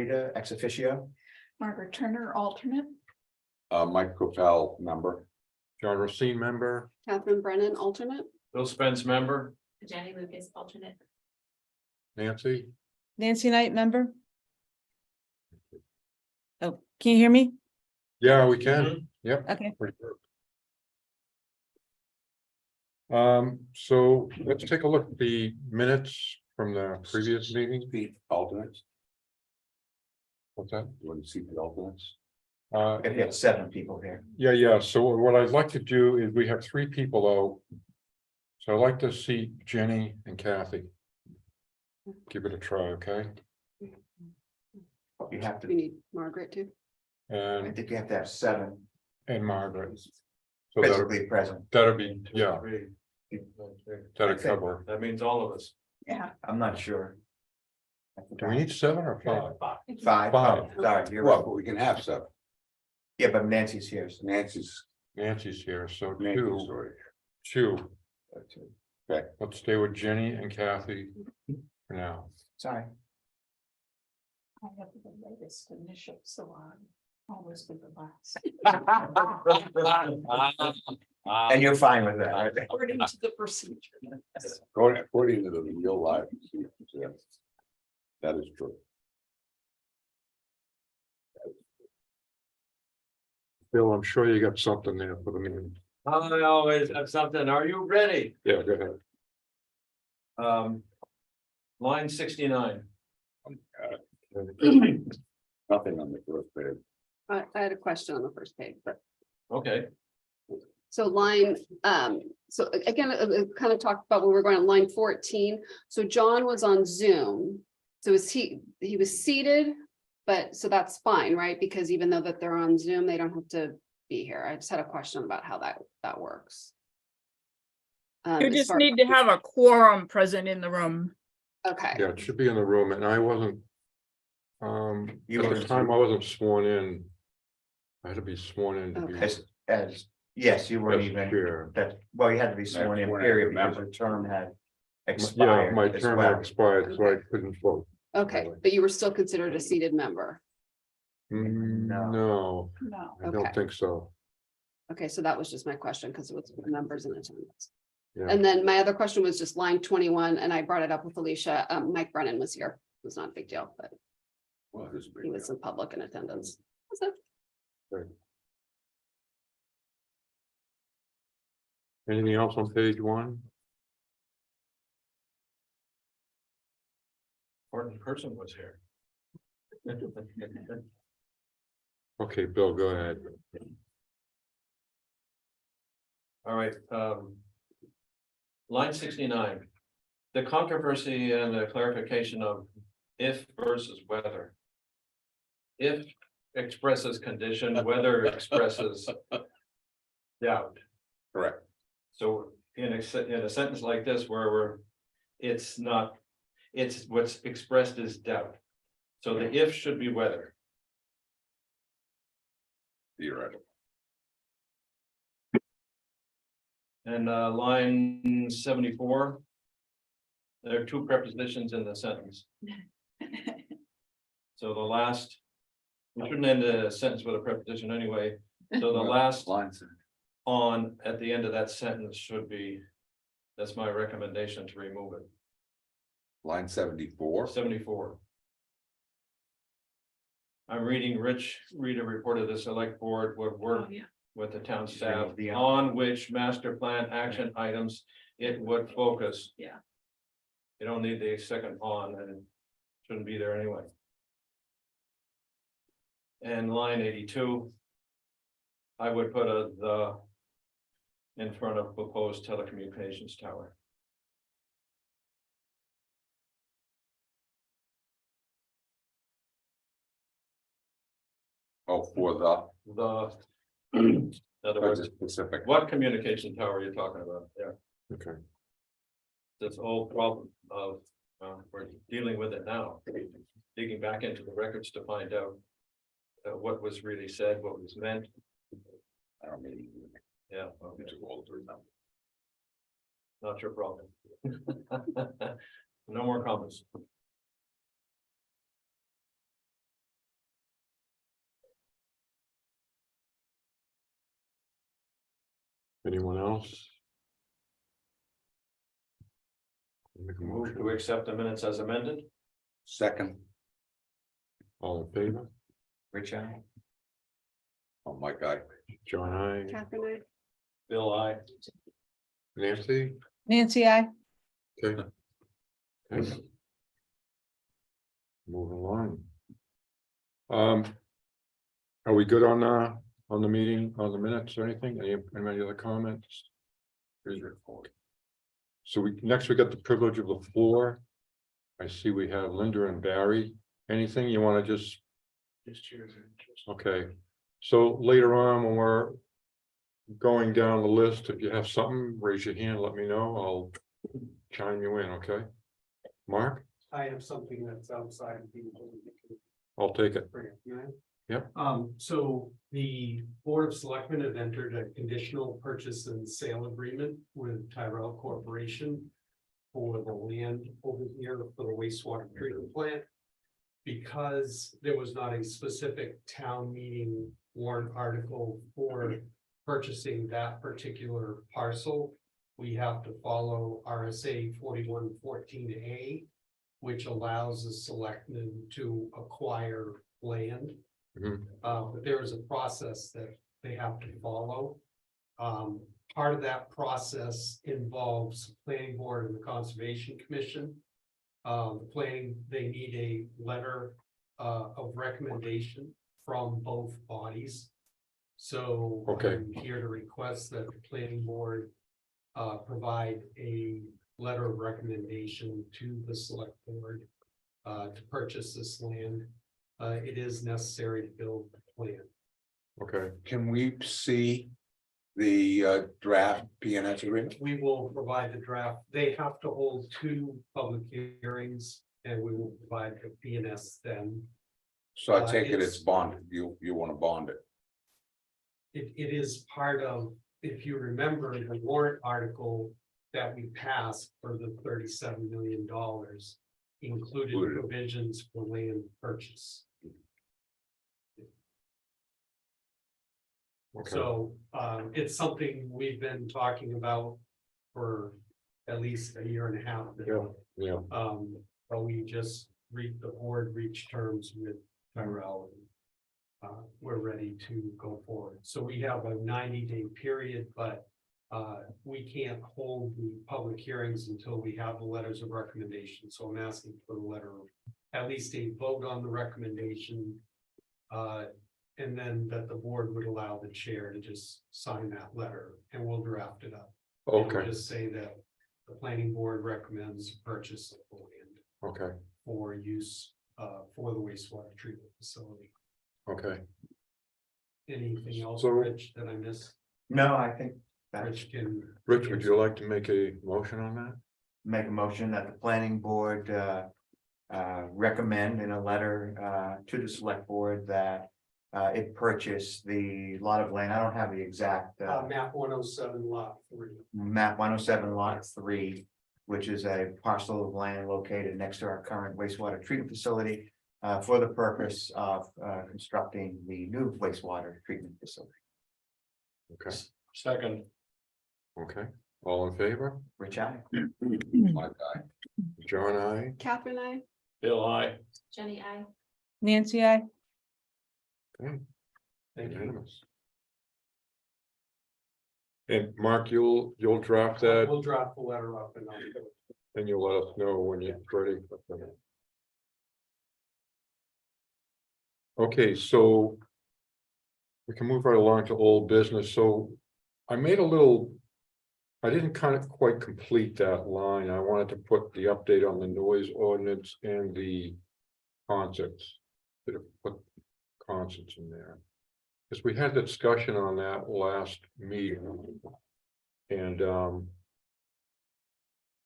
moderator ex officio. Margaret Turner, alternate. Mike Kopel, member. John Racine, member. Catherine Brennan, alternate. Bill Spence, member. Jenny Lucas, alternate. Nancy, Nancy Knight, member. Oh, can you hear me? yeah, we can, yep. Okay. Pretty good. So let's take a look at the minutes from the previous meeting. The alternates. What's that? You want to see the alternates? If you have 7 people here. Yeah, so what I'd like to do is we have 3 people out. So I'd like to see Jenny and Kathy. Give it a try, okay? You have We to, need Margaret too. I And think you have to have 7 Margaret. So that'll physically present. be, yeah, that'll Okay. cover. That means all of us. Yeah. I'm not sure. Do we need 7 or 5? 5? Five. Oh, sorry, you're Well, right. but we can have 7. Yeah, but Nancy's here. So Nancy's. Nancy's here, so Nancy's 2, already 2. Okay. Let's stay with Jenny and Kathy for now. sorry. I have the latest initial, so I always be the last. And you're fine with that, right? According to the procedure. According to the real life. Yeah. That is true. Bill, I'm sure you got something there for the meeting. I always have something. Are you ready? Yeah, go ahead. Line 69. Nothing on the first page. I had a question on the first page, but Okay, so line, so again, kind of talked about when we were going on line 14. So John was on Zoom. So he was seated, but so that's fine, right? Because even though that they're on Zoom, they don't have to be here. I just had a question about how that works. You As just far- need to have a quorum present in the room. Okay, Yeah, it should be in the room, and I wasn't. You At the weren't- time I wasn't sworn in. I had to be sworn in to be. Okay. As, yes, you weren't as even, chair. that, well, you had to be sworn in, Sworn in, period, because remember. your term had Yeah, expired. my as term well. had expired, so I couldn't vote. okay, but you were still considered a seated member. No. No, No. I don't Okay. think so. Okay, so that was just my question because it was members in attendance. Yeah. And then my other question was just line 21, and I brought it up with Alicia. Mike Brennan was here. It was not a big deal, but Well, this is a big he was deal. in public in attendance. That's it. Anything else on page 1? important person was here. Okay, Bill, go ahead. All right, line 69. The controversy and the clarification of if versus whether. If expresses condition, whether expresses doubt. Correct. So in a sentence like this where it's not, it's what's expressed is doubt. So the if should be whether. Theoretical. And line 74. There are 2 prepositions in the sentence. So the last, we shouldn't end a sentence with a preposition anyway. So the last Lines. on at the end of that sentence should be, that's my recommendation to remove it. Line 74. 74. I'm reading Rich read a report of the select board would work Oh, yeah. with the town Just staff remove the on which master plan action items it would focus. Yeah. You don't need the second on, and it shouldn't be there anyway. And line 82. I would put the in front of proposed telecommunications tower. Oh, for the. In other words, Specific. what communication tower are you talking about there? Okay. This old problem of, we're dealing with it now. Digging back into the records to find out what was really said, what was meant. I don't mean. Yeah, okay, Too old to remember. not your problem. No more comments. Anyone else? Make a Move to motion. accept the minutes as amended. Second, All in favor? Rich, I. oh my God, John, I. Catherine, Bill, I. Nancy? Nancy, I. Okay. Okay. Moving along. Are we good on the meeting, on the minutes or anything? Any other comments? So next we got the privilege of the floor. I see we have Linda and Barry. Anything you want to just? Okay, so later on, when we're going down the list, if you have something, raise your hand, let me know, I'll chime you in, okay? Mark, I have something that's outside of the. I'll take it. Yep. So the Board of Selectmen have entered a conditional purchase and sale agreement with Tyrell Corporation for the land over here for the wastewater treatment plant. Because there was not a specific town meeting warrant article for purchasing that particular parcel, we have to follow RSA 4114A, which allows the selectmen to acquire land. Mhm. But there is a process that they have to follow. Part of that process involves planning board and the conservation commission. They need a letter of recommendation from both bodies. So Okay. I'm here to request that the planning board provide a letter of recommendation to the select board to purchase this land. It is necessary to build the plan. Okay, can we see the draft PNS agreement? We will provide the draft. They have to hold 2 public hearings and we will provide the PNS then. So I take it It's- it's bonded, you want to bond it. It is part of, if you remember, the warrant article that we passed for the $37 million included Included. provisions for land purchase. okay, So it's something we've been talking about for at least a year and a half now. yeah, But we just the board reached terms with Tyrell. We're ready to go forward. So we have a 90-day period, but we can't hold the public hearings until we have the letters of recommendation. So I'm asking for the letter of at least a vote on the recommendation. And then that the board would allow the chair to just sign that letter and we'll draft it up. It'll okay, Just say that the planning board recommends purchase of the land okay, for use for the wastewater treatment facility. okay. Anything else, So- Rich, that I missed? No, I think that Rich can. Rich, would you like to make a motion on that? make a motion that the planning board recommend in a letter to the select board that it purchase the lot of land. I don't have the exact Map 107 lot 3. map 107 lot 3, which is a parcel of land located next to our current wastewater treatment facility for the purpose of constructing the new wastewater treatment facility. Okay, Second. okay, all in favor? Rich, I. My guy, John, I. Catherine, I. Bill, I. Jenny, I. Nancy, I. Okay, Thank you. unanimous. And Mark, you'll draft that We'll draft the letter up and I'll. and you'll let us know when you're ready. Okay, so we can move right along to old business. So I made a little, I didn't kind of quite complete that line. I wanted to put the update on the noise ordinance and the concerts. Did I put concerts in there? Because we had a discussion on that last meeting. And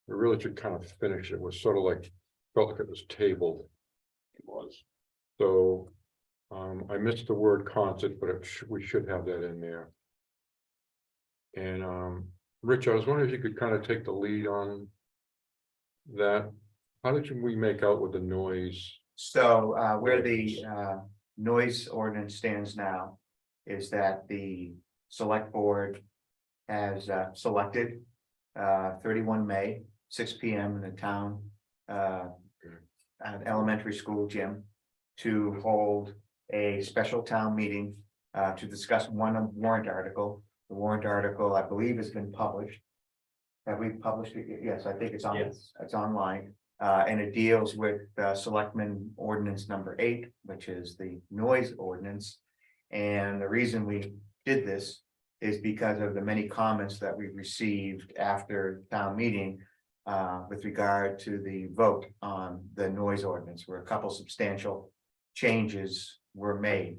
we really should kind of finish it. It was sort of like, felt like it was tabled. It was. So I missed the word concert, but we should have that in there. And Rich, I was wondering if you could kind of take the lead on that. How did we make out with the noise? So where the noise ordinance stands now is that the select board has selected 31 May, 6 P.M. in the town elementary school gym to hold a special town meeting to discuss one warrant article. The warrant article, I believe, has been published. Have we published it? Yes, I think it's on, Yes. it's online. And it deals with Selectmen Ordinance number 8, which is the noise ordinance. And the reason we did this is because of the many comments that we received after town meeting with regard to the vote on the noise ordinance, where a couple substantial changes were made.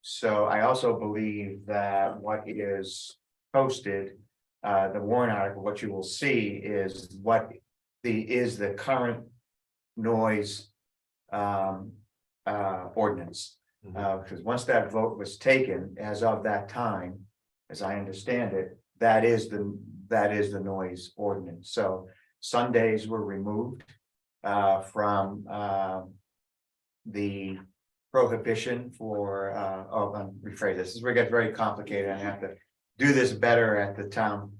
So I also believe that what is posted, the warrant article, what you will see is what the current noise ordinance. Because once that vote was taken, as of that time, as I understand it, that is the noise ordinance. So Sundays were removed from the prohibition for, rephrase this is where it gets very complicated. I have to do this better at the town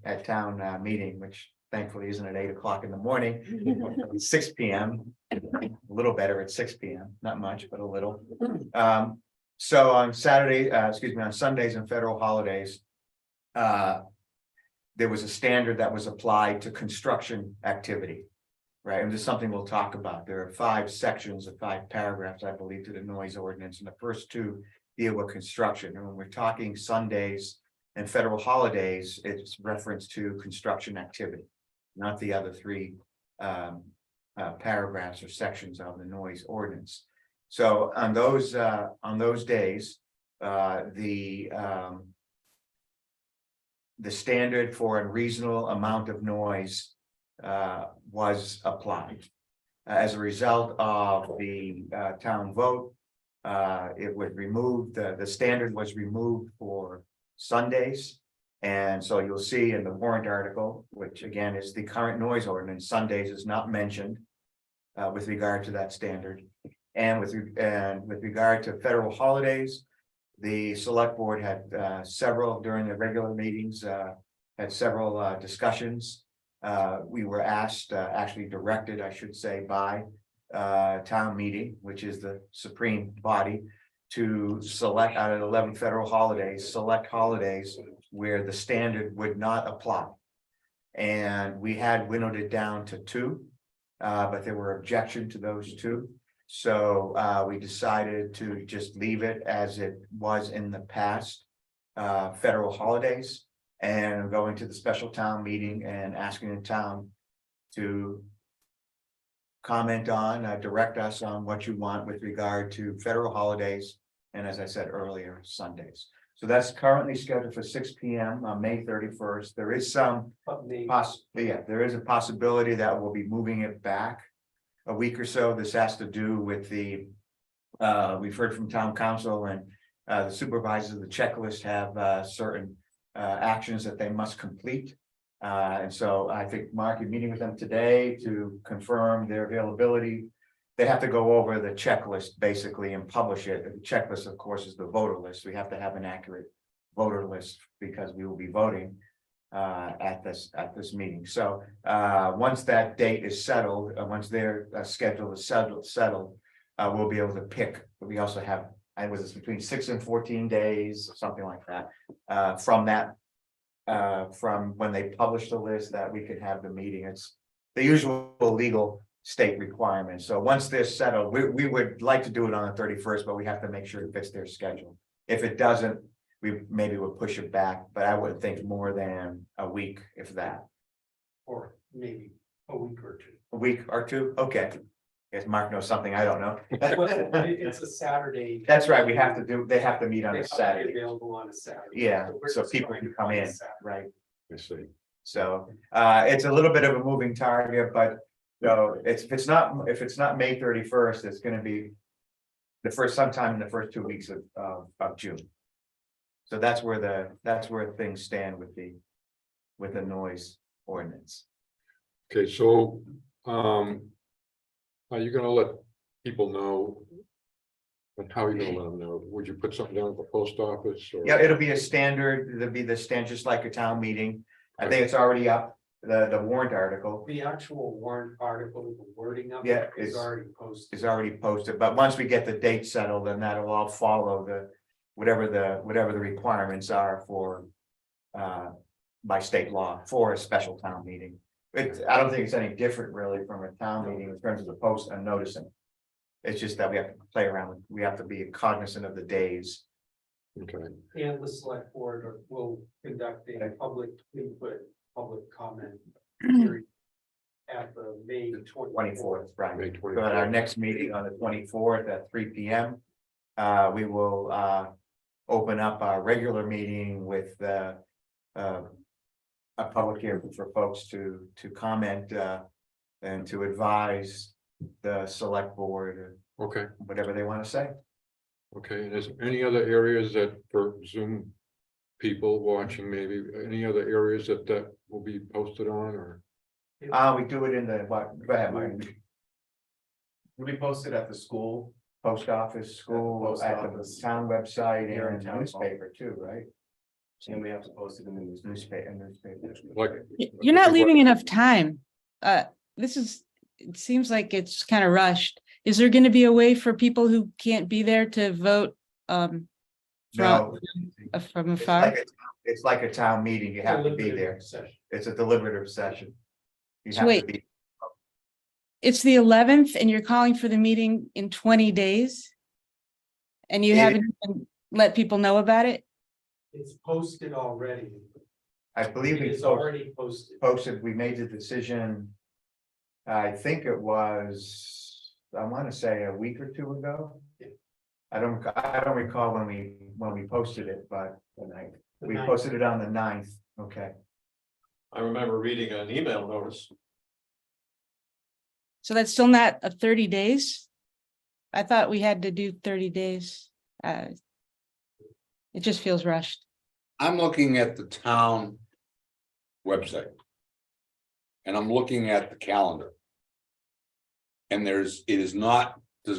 meeting, which thankfully isn't at 8 o'clock in the morning, 6 P.M. A little better at 6 P.M. Not much, but a little. So on on Sundays and federal holidays, there was a standard that was applied to construction activity. Right, and this is something we'll talk about. There are 5 sections of 5 paragraphs, I believe, to the noise ordinance, and the first 2 deal with construction. And when we're talking Sundays and federal holidays, it's reference to construction activity, not the other 3 paragraphs or sections of the noise ordinance. So on those days, the standard for a reasonable amount of noise was applied. As a result of the town vote, it was removed, the standard was removed for Sundays. And so you'll see in the warrant article, which again is the current noise ordinance, Sundays is not mentioned with regard to that standard. And with regard to federal holidays, the select board had several during the regular meetings, had several discussions. We were asked, actually directed, I should say, by town meeting, which is the supreme body, to select out of 11 federal holidays, select holidays where the standard would not apply. And we had winnowed it down to 2, but there were objections to those 2. So we decided to just leave it as it was in the past, federal holidays, and going to the special town meeting and asking the town to comment on, direct us on what you want with regard to federal holidays. And as I said earlier, Sundays. So that's currently scheduled for 6 P.M. on May 31st. There is some there is a possibility that we'll be moving it back a week or so. This has to do with the, we've heard from town council and the supervisors of the checklist have certain actions that they must complete. And so I think, Mark, you're meeting with them today to confirm their availability. They have to go over the checklist basically and publish it. The checklist, of course, is the voter list. We have to have an accurate voter list because we will be voting at this meeting. So once that date is settled, once their schedule is settled, we'll be able to pick. We also have, I was between 6 and 14 days, something like that, from that, from when they publish the list that we could have the meeting. It's the usual legal state requirements. So once they're settled, we would like to do it on the 31st, but we have to make sure it fits their schedule. If it doesn't, we maybe would push it back, but I wouldn't think more than a week, if that. Or maybe a week or 2. A week or 2, okay. Guess Mark knows something I don't know. Well, it's a Saturday. That's right, they have to meet on They a have to be Saturday. available on a Saturday. Yeah, we're so just people trying can to come find a in, Saturday. right? I see. So it's a little bit of a moving target, but so if it's not May 31st, it's gonna be sometime in the first 2 weeks of June. So that's where things stand with the noise ordinance. Okay, so, are you gonna let people know But how are you gonna let them know? Would you put something down at the post office or? Yeah, it'll be a standard, it'll be the standard, just like a town meeting. I think it's already up, the warrant article The actual warrant article, the wording of Yeah, it is it's- already posted. is already posted, but once we get the date settled, then that'll all follow whatever the requirements are for. By state law for a special town meeting. I don't think it's any different really from a town meeting in terms of the post and noticing. It's just that we have to play around, we have to be cognizant of the days. Okay, And the select board will conduct a public input, public comment period at the May 24th, right? May So at our 24th. next meeting on the 24th at 3 p.m. We will open up our regular meeting with a public hearing for folks to comment and to advise the select board or okay, whatever they want to say. okay. And is there any other areas that for Zoom people watching, maybe any other areas that will be posted on or? We do it in the, what, go ahead, Mike. We posted at the school. Post office, school, Post at the office. town website Here in and town hall. newspaper too, right? And we have to post it in the news. Newspaper. Like. You're not leaving enough time. This is, it seems like it's kind of rushed. Is there going to be a way for people who can't be there to vote No, from it's afar? like it's like a town meeting, you have to be there, Session. it's a deliberative session. You So have to wait. be, It's the 11th and you're calling for the meeting in 20 days? And you It- haven't even let people know about it? It's posted already. I believe we It's already posted. posted, we made the decision. I think it was, I want to say a week or two ago. I don't recall when we posted it, but The we ninth. posted it on the 9th, okay. I remember reading an email notice. So that's still not a 30 days? I thought we had to do 30 days. It just feels rushed. I'm looking at the town website. And I'm looking at the calendar. And does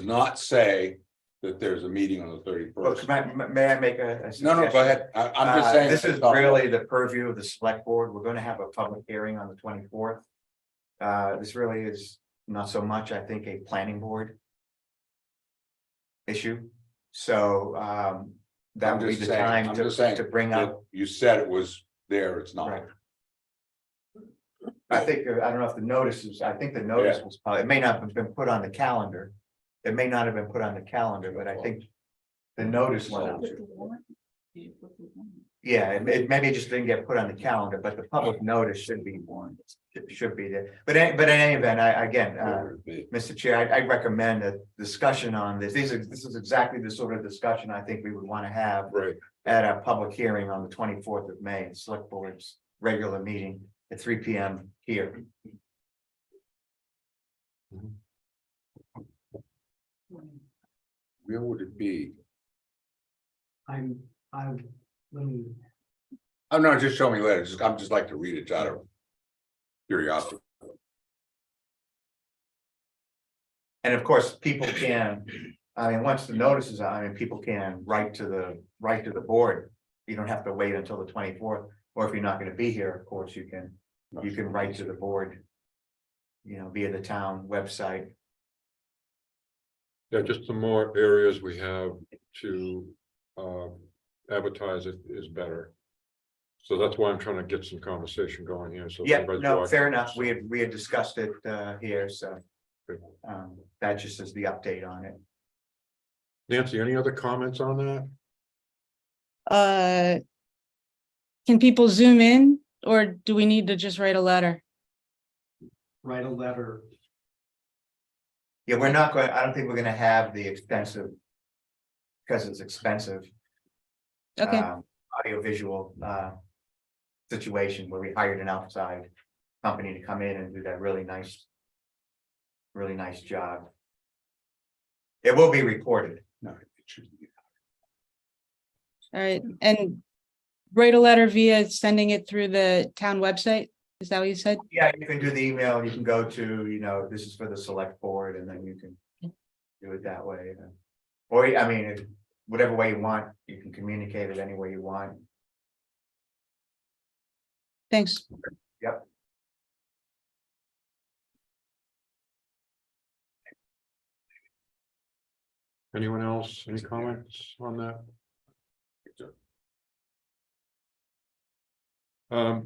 not say that there's a meeting on the Well, 31st. may I make a No, no, suggestion? go ahead. I'm just saying. This is really the purview of the select board. We're gonna have a public hearing on the 24th. This really is not so much, I think, a planning board issue. So, that I'm would be just the saying- time I'm just saying to bring that up. You said it was there, it's not. Right. I think, I don't know if the notice is, I think the notice was, it may not have been put on the calendar. It may not have been put on the calendar, but I think the notice went out. Yeah, maybe it just didn't get put on the calendar, but the public notice should be warned, should be there. But in any event, Mr. Chair, I recommend a discussion on this. This is exactly the sort of discussion I think we would want to have Right, at a public hearing on the 24th of May, select board's regular meeting at 3 p.m. here. Where would it be? I'm, let me, Oh, no, just show me later. I'm just like to read it out of curiosity. And of course, people can, I mean, once the notice is out, I mean, people can write to the board. You don't have to wait until the 24th, or if you're not gonna be here, of course, you can write to the board. You know, via the town website. yeah, just the more areas we have to advertise it is better. So that's why I'm trying to get some conversation going here, so. Yeah, everybody's no, watching. fair enough. We had discussed it here, so. Good. That just is the update on it. Nancy, any other comments on that? Can people zoom in or do we need to just write a letter? write a letter. Yeah, we're not going, I don't think we're gonna have the expensive. Because it's expensive. Okay, Audiovisual situation where we hired an outside company to come in and do that really nice job. It will be recorded. No, it should be. all right. And write a letter via sending it through the town website? Is that what you said? Yeah, you can do the email, you can go to, this is for the select board, and then you can do it that way. Or, I mean, whatever way you want, you can communicate it any way you want. Thanks. Anyone else, any comments on that? How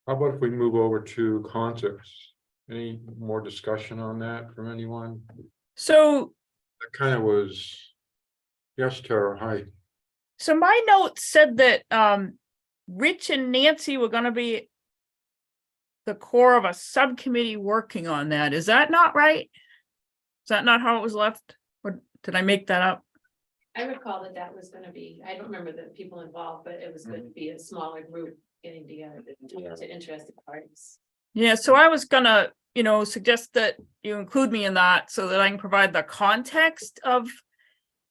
about if we move over to concerts? Any more discussion on that from anyone? So, That kind of was. Yes, Tara, hi. so my notes said that, Rich and Nancy were gonna be the core of a subcommittee working on that. Is that not right? Is that not how it was left? Or did I make that up? I recall that that was gonna be, I don't remember the people involved, but it was going to be a smaller group getting together to interested parties. Yeah, so I was gonna, suggest that you include me in that so that I can provide the context of,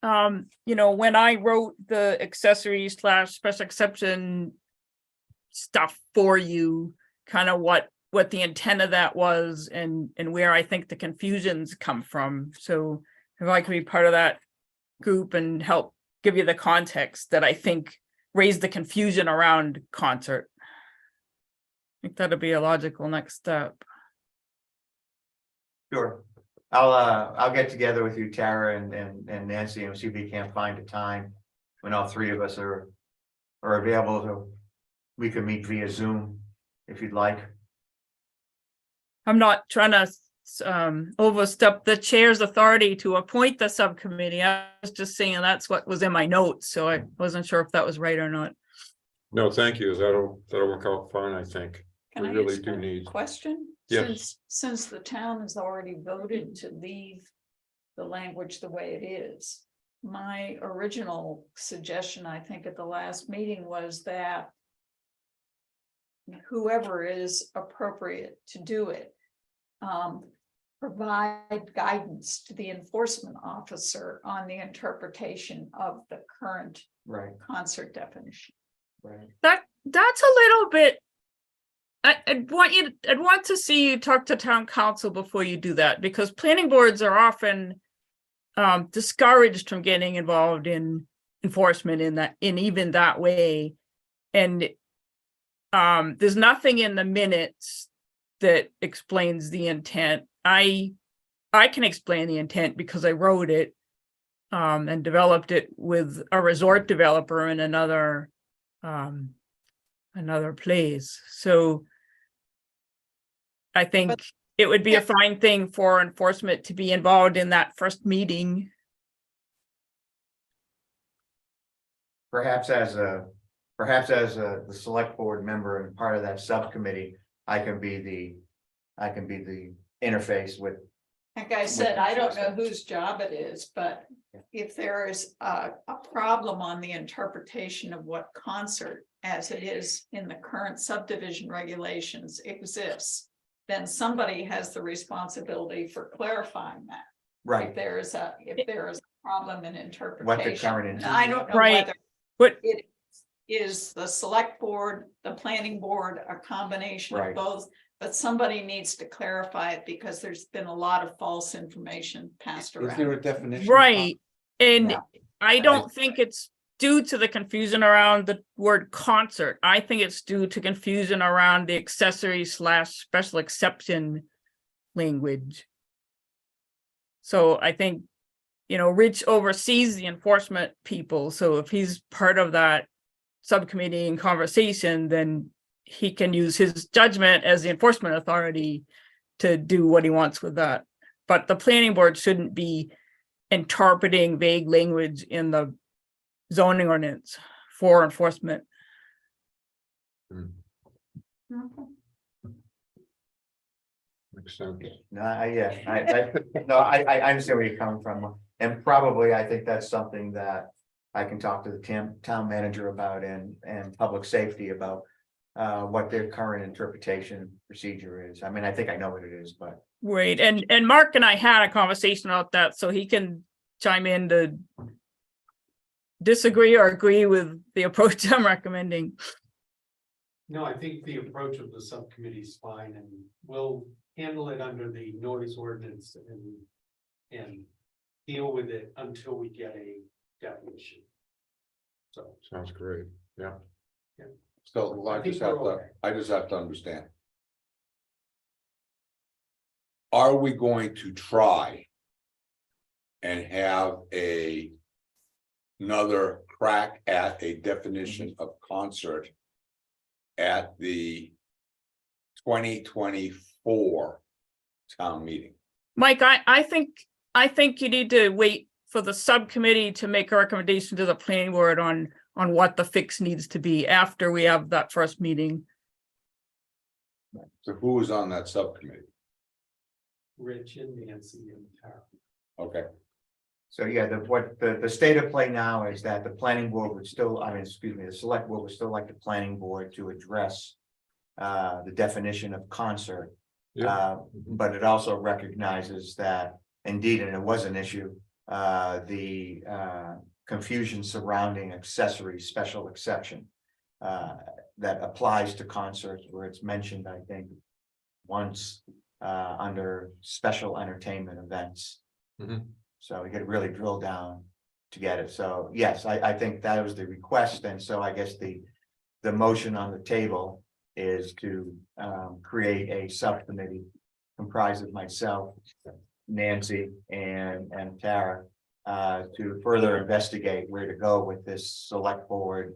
when I wrote the accessory / special exception stuff for you, kind of what the intent of that was and where I think the confusions come from. So if I could be part of that group and help give you the context that I think raised the confusion around concert. I think that'd be a logical next step. Sure. I'll get together with you, Tara and Nancy, and see if we can't find a time when all three of us are available to, we could meet via Zoom if you'd like. I'm not trying to overstep the chair's authority to appoint the subcommittee. I was just saying that's what was in my notes, so I wasn't sure if that was right or not. No, thank you. That'll work out fine, I think. Can We I really ask do a need. question? Yes. Since the town has already voted to leave the language the way it is. My original suggestion, I think at the last meeting, was that whoever is appropriate to do it, provide guidance to the enforcement officer on the interpretation of the current Right, concert definition. right. That's a little bit. I'd want to see you talk to town council before you do that, because planning boards are often discouraged from getting involved in enforcement in even that way. And there's nothing in the minutes that explains the intent. I can explain the intent because I wrote it and developed it with a resort developer in another place. So I think it would be a fine thing for enforcement to be involved in that first meeting. Perhaps as the select board member and part of that subcommittee, I can be the interface with. Like I said, I don't know whose job it is, but if there is a problem on the interpretation of what concert as it is in the current subdivision regulations exists, then somebody has the responsibility for clarifying that. Right, If there is a problem in interpretation. what the current And intent. I don't know Right. whether But it is the select board, the planning board, a combination Right. of both. But somebody needs to clarify it because there's been a lot of false information passed Is there a around. definition? right, and Yeah. I don't think it's due to the confusion around the word concert. I think it's due to confusion around the accessory / special exception language. So I think, Rich oversees the enforcement people, so if he's part of that subcommittee and conversation, then he can use his judgment as the enforcement authority to do what he wants with that. But the planning board shouldn't be interpreting vague language in the zoning ordinance for enforcement. Makes sense. No, I understand where you're coming from, and probably I think that's something that I can talk to the town manager about and public safety about. What their current interpretation procedure is. I mean, I think I know what it is, but. Right, and Mark and I had a conversation about that, so he can chime in to disagree or agree with the approach I'm recommending. No, I think the approach of the subcommittee is fine, and we'll handle it under the noise ordinance and deal with it until we get a definition. So. Sounds great, yeah. So I think we're okay. I just have to understand. Are we going to try? And have another crack at a definition of concert? At the 2024 town meeting? Mike, I think you need to wait for the subcommittee to make a recommendation to the planning board on what the fix needs to be after we have that first meeting. So who is on that subcommittee? Rich and Nancy and Tara. Okay, So yeah, the state of play now is that the planning board would still, the select board would still like the planning board to address. The definition of concert. Yeah. But it also recognizes that indeed, and it was an issue, the confusion surrounding accessory special exception. That applies to concerts where it's mentioned, I think, once under special entertainment events. Mhm. So we could really drill down to get it. So yes, I think that was the request. And so I guess the motion on the table is to create a subcommittee comprised of myself, Nancy and Tara to further investigate where to go with this select board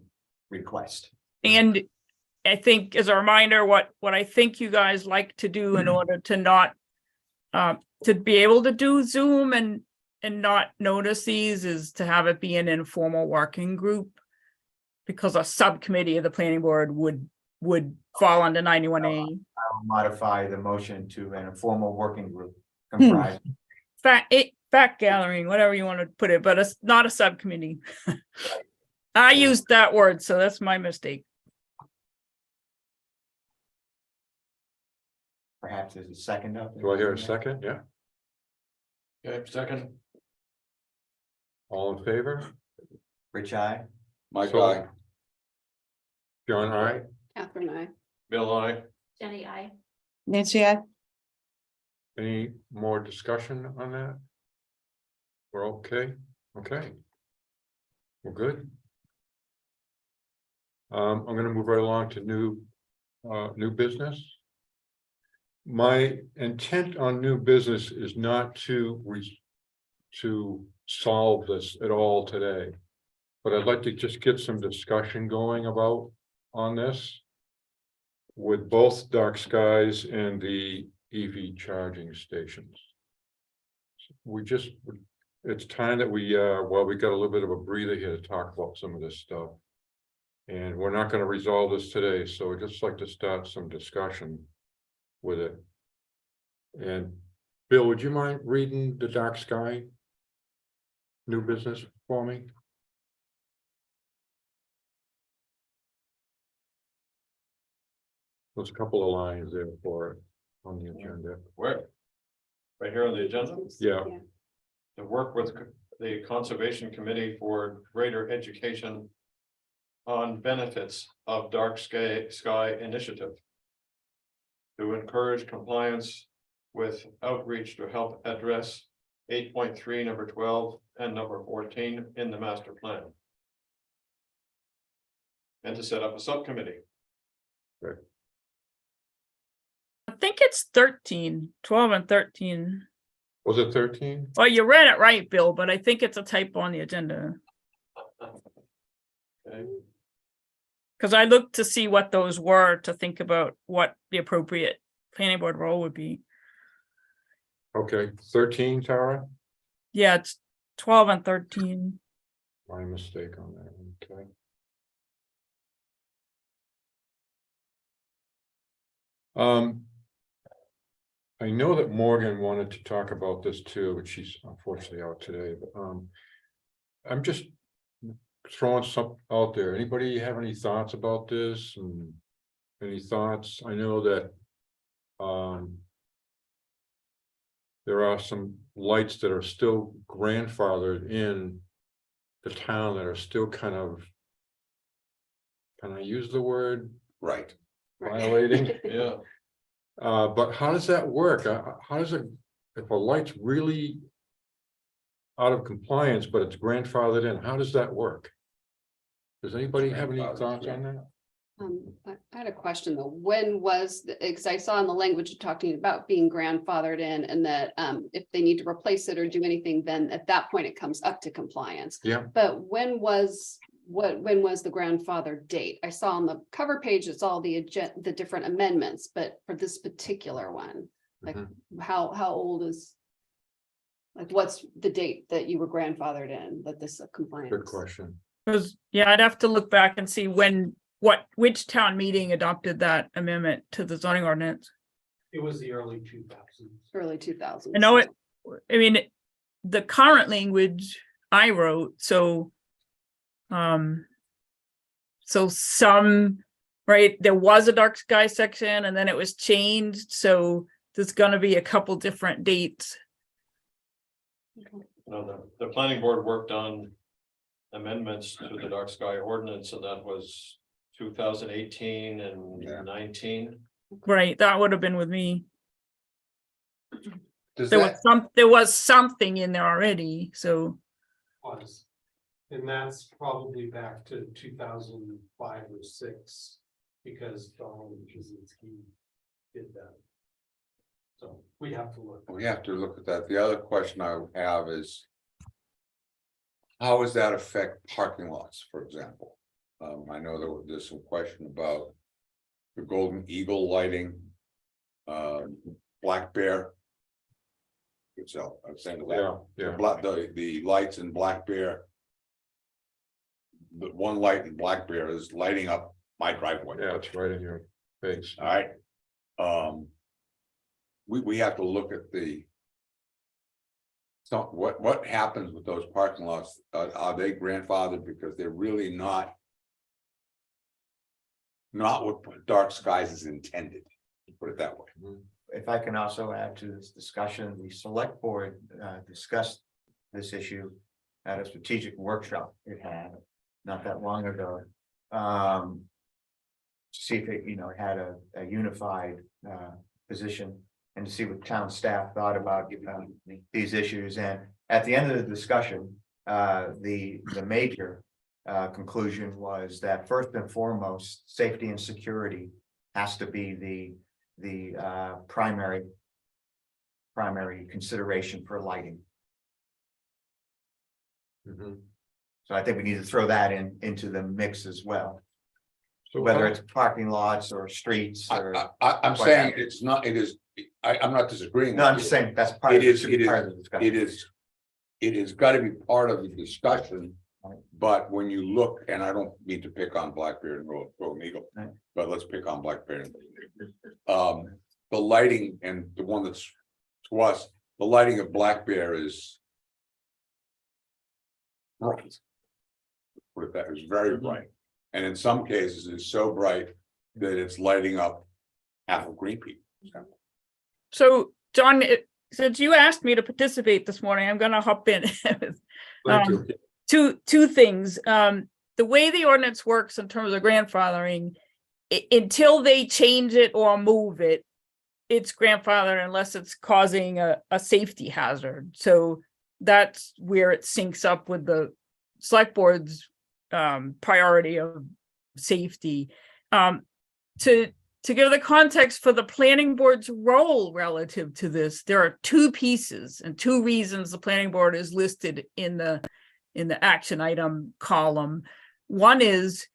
request. And I think as a reminder, what I think you guys like to do in order to not to be able to do Zoom and not notice these is to have it be an informal working group. Because a subcommittee of the planning board would fall under 91A. I'll modify the motion to an informal working group comprised. Fact gathering, whatever you want to put it, but it's not a subcommittee. I used that word, so that's my mistake. Perhaps there's a second up. Do I hear a second? Yeah, Okay, second, all in favor? Rich, I. my So- guy, John, I. Catherine, I. Bill, I. Jenny, I. Nancy, I. Any more discussion on that? We're okay, okay. We're good. I'm gonna move right along to new business. My intent on new business is not to solve this at all today. But I'd like to just get some discussion going about on this. With both Dark Skies and the EV charging stations. It's time that we got a little bit of a breather here to talk about some of this stuff. And we're not gonna resolve this today, so I'd just like to start some discussion with it. And Bill, would you mind reading the Dark Sky new business for me? There's a couple of lines there for it on the agenda. Where? Right here on the agenda, Yeah, to work with the Conservation Committee for greater education on benefits of Dark Sky Initiative. To encourage compliance with outreach to help address 8.3, number 12, and number 14 in the master plan. And to set up a subcommittee. I think it's 13, 12 and 13. was it 13? Well, you read it right, Bill, but I think it's a typo on the agenda. Okay, Because I looked to see what those were to think about what the appropriate planning board role would be. Okay, 13, Tara? Yeah, it's 12 and 13. My mistake on that, okay. I know that Morgan wanted to talk about this too, but she's unfortunately out today, but I'm just throwing something out there. Anybody have any thoughts about this and any thoughts? I know that there are some lights that are still grandfathered in the town that are still kind of, can I use the word right? violating? yeah, But how does that work? How does it, if a light's really out of compliance, but it's grandfathered in. How does that work? Does anybody have any Grandfathered, thoughts yeah. on that? I had a question though. When was, because I saw in the language talking about being grandfathered in and that if they need to replace it or do anything, then at that point it comes up to compliance. Yeah. But when was the grandfather date? I saw on the cover page, it's all the different amendments, but for this particular one, like Mhm. how old is? Like, what's the date that you were grandfathered in, that this compliance? Good question. Because, yeah, I'd have to look back and see which town meeting adopted that amendment to the zoning ordinance. It was the early 2000s. Early 2000s. I know it, I mean, the current language I wrote, so. So some, right, there was a dark sky section and then it was changed, so there's gonna be a couple different dates. No, the planning board worked on amendments to the dark sky ordinance, and that was 2018 and Yeah. 19. Right, that would have been with me. Does There that, was something in there already, so. Was. And that's probably back to 2005 or 6, because Donald Jasinski did that. So we have to look. we have to look at that. The other question I have is. How does that affect parking lots, for example? I know there's some question about. The Golden Eagle lighting. Black Bear. Itself, I'm saying that. Yeah, The lights in Black Bear. The one light in Black Bear is lighting up my driveway. yeah, it's right in your face. All right. We have to look at the. So what happens with those parking lots? Are they grandfathered because they're really not. Not what dark skies is intended, put it that way. If I can also add to this discussion, the select board discussed this issue at a strategic workshop it had not that long ago. To see if it, had a unified position and to see what town staff thought about these issues. And at the end of the discussion, the major conclusion was that first and foremost, safety and security has to be the primary consideration for lighting. Mhm. So I think we need to throw that into the mix as well, So whether it's parking lots or streets or. I'm What saying happened? it's not, it is, I'm not disagreeing. No, I'm with just you. saying that's part It of is, the it is, part of the discussion. it is gotta be part of the discussion. But when you look, and I don't mean to pick on Blackbeard and Golden Eagle, Right. but let's pick on Blackbeard. and Golden Eagle. The lighting and the one that's to us, the lighting of Black Bear is. Bright. Put it that, it's very bright, and in some cases it's so bright that it's lighting up half of Green Peak. So, John, since you asked me to participate this morning, I'm gonna hop in. Thank you. Two things. The way the ordinance works in terms of grandfathering, until they change it or move it, it's grandfathered unless it's causing a safety hazard. So that's where it syncs up with the select board's priority of safety. To give the context for the planning board's role relative to this, there are two pieces and two reasons the planning board is listed in the action item column. One is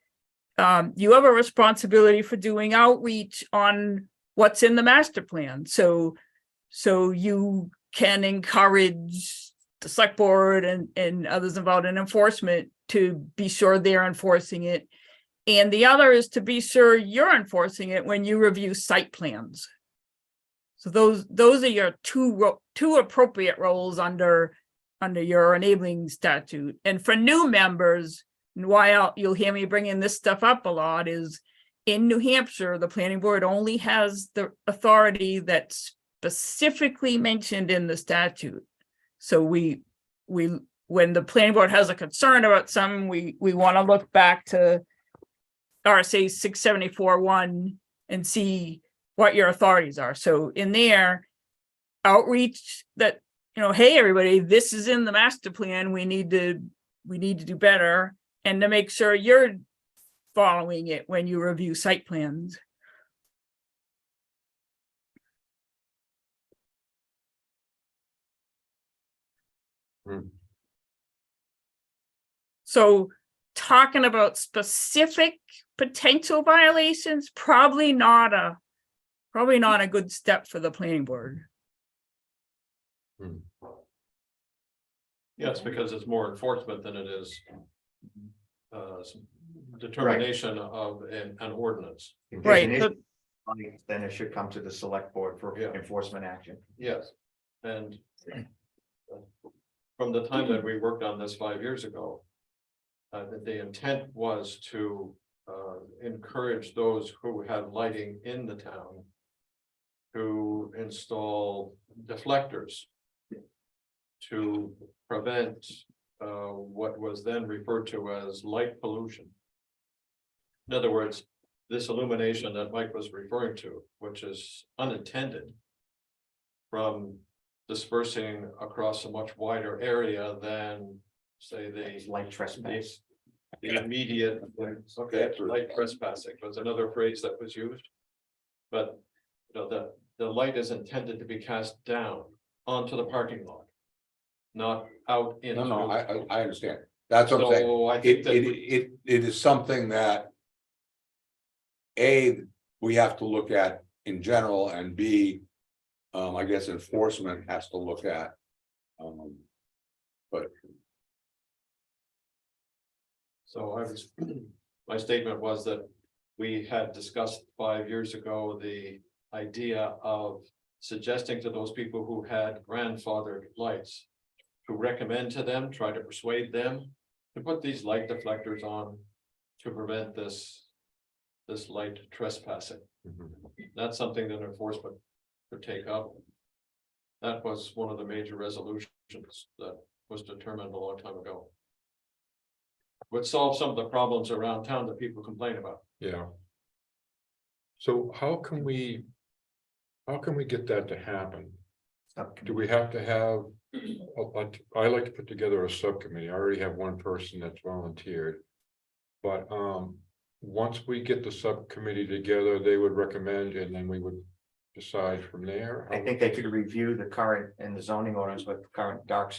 you have a responsibility for doing outreach on what's in the master plan. So you can encourage the select board and others involved in enforcement to be sure they're enforcing it. And the other is to be sure you're enforcing it when you review site plans. So those are your two appropriate roles under your enabling statute. And for new members, and why you'll hear me bringing this stuff up a lot is in New Hampshire, the planning board only has the authority that's specifically mentioned in the statute. So we when the planning board has a concern about something, we want to look back to RSA 674(1) and see what your authorities are. So in there, outreach that hey, everybody, this is in the master plan. We need to do better, and to make sure you're following it when you review site plans. Hmm. So talking about specific potential violations, probably not a good step for the planning board. Yes, because it's more enforcement than it is. Determination of an ordinance. If there's Right, an so- issue, then it should come to the select board for Yeah. enforcement action. Yes, and. From the time that we worked on this 5 years ago. That the intent was to encourage those who had lighting in the town. To install deflectors. To prevent what was then referred to as light pollution. In other words, this illumination that Mike was referring to, which is unintended. From dispersing across a much wider area than, say, It's like trespass. the immediate, okay, light trespassing was another phrase that was used. But, the light is intended to be cast down onto the parking lot. Not out into. No, I understand. That's what I'm saying. So I think that. It is something that. A, we have to look at in general, and B, I guess enforcement has to look at. But So my statement was that we had discussed 5 years ago, the idea of suggesting to those people who had grandfathered lights. To recommend to them, try to persuade them to put these light deflectors on to prevent this light trespassing. Mhm. That's something that enforcement could take up. That was one of the major resolutions that was determined a long time ago. Would solve some of the problems around town that people complain about. Yeah. So how can we get that to happen? Do we have to have, I like to put together a subcommittee. I already have one person that's volunteered. But once we get the subcommittee together, they would recommend, and then we would decide from there. I think they could review the current in the zoning ordinance with current dark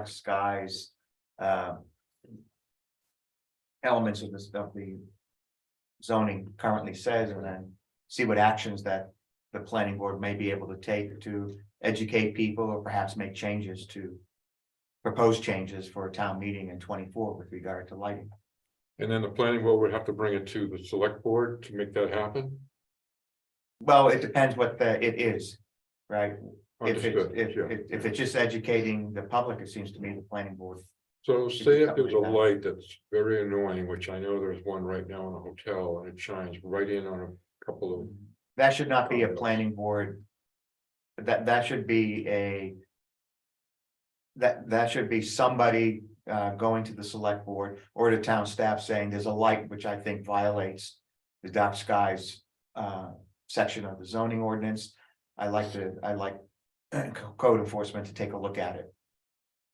skies. Elements of the zoning currently says, and then see what actions that the planning board may be able to take to educate people, or perhaps make changes to. Propose changes for a town meeting in 24 with regard to lighting. And then the planning board would have to bring it to the select board to make that happen? Well, it depends what it is, right? If Understood, if it's just educating the public, it seems to me the planning board. So say if there's a Something like that. light that's very annoying, which I know there's one right now in a hotel, and it shines right in on a couple of. That should not be a planning board. That should be that should be somebody going to the select board or the town staff saying there's a light which I think violates the dark skies section of the zoning ordinance. I like code enforcement to take a look at it.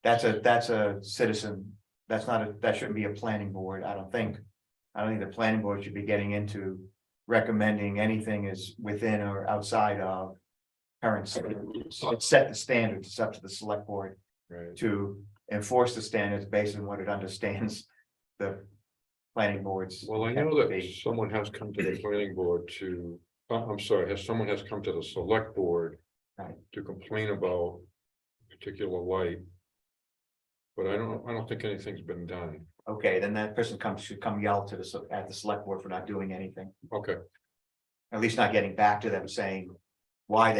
That's a citizen. That shouldn't be a planning board, I don't think. I don't think the planning board should be getting into recommending anything is within or outside of current. Set the standards. It's up to the select board Right. to enforce the standards based on what it understands the planning boards. Well, I know that someone has come to the planning board to, I'm sorry, someone has come to the select board. Right. To complain about a particular light. But I don't think anything's been done. Okay, then that person should come yell to at the select board for not doing anything, Okay, at least not getting back to them saying why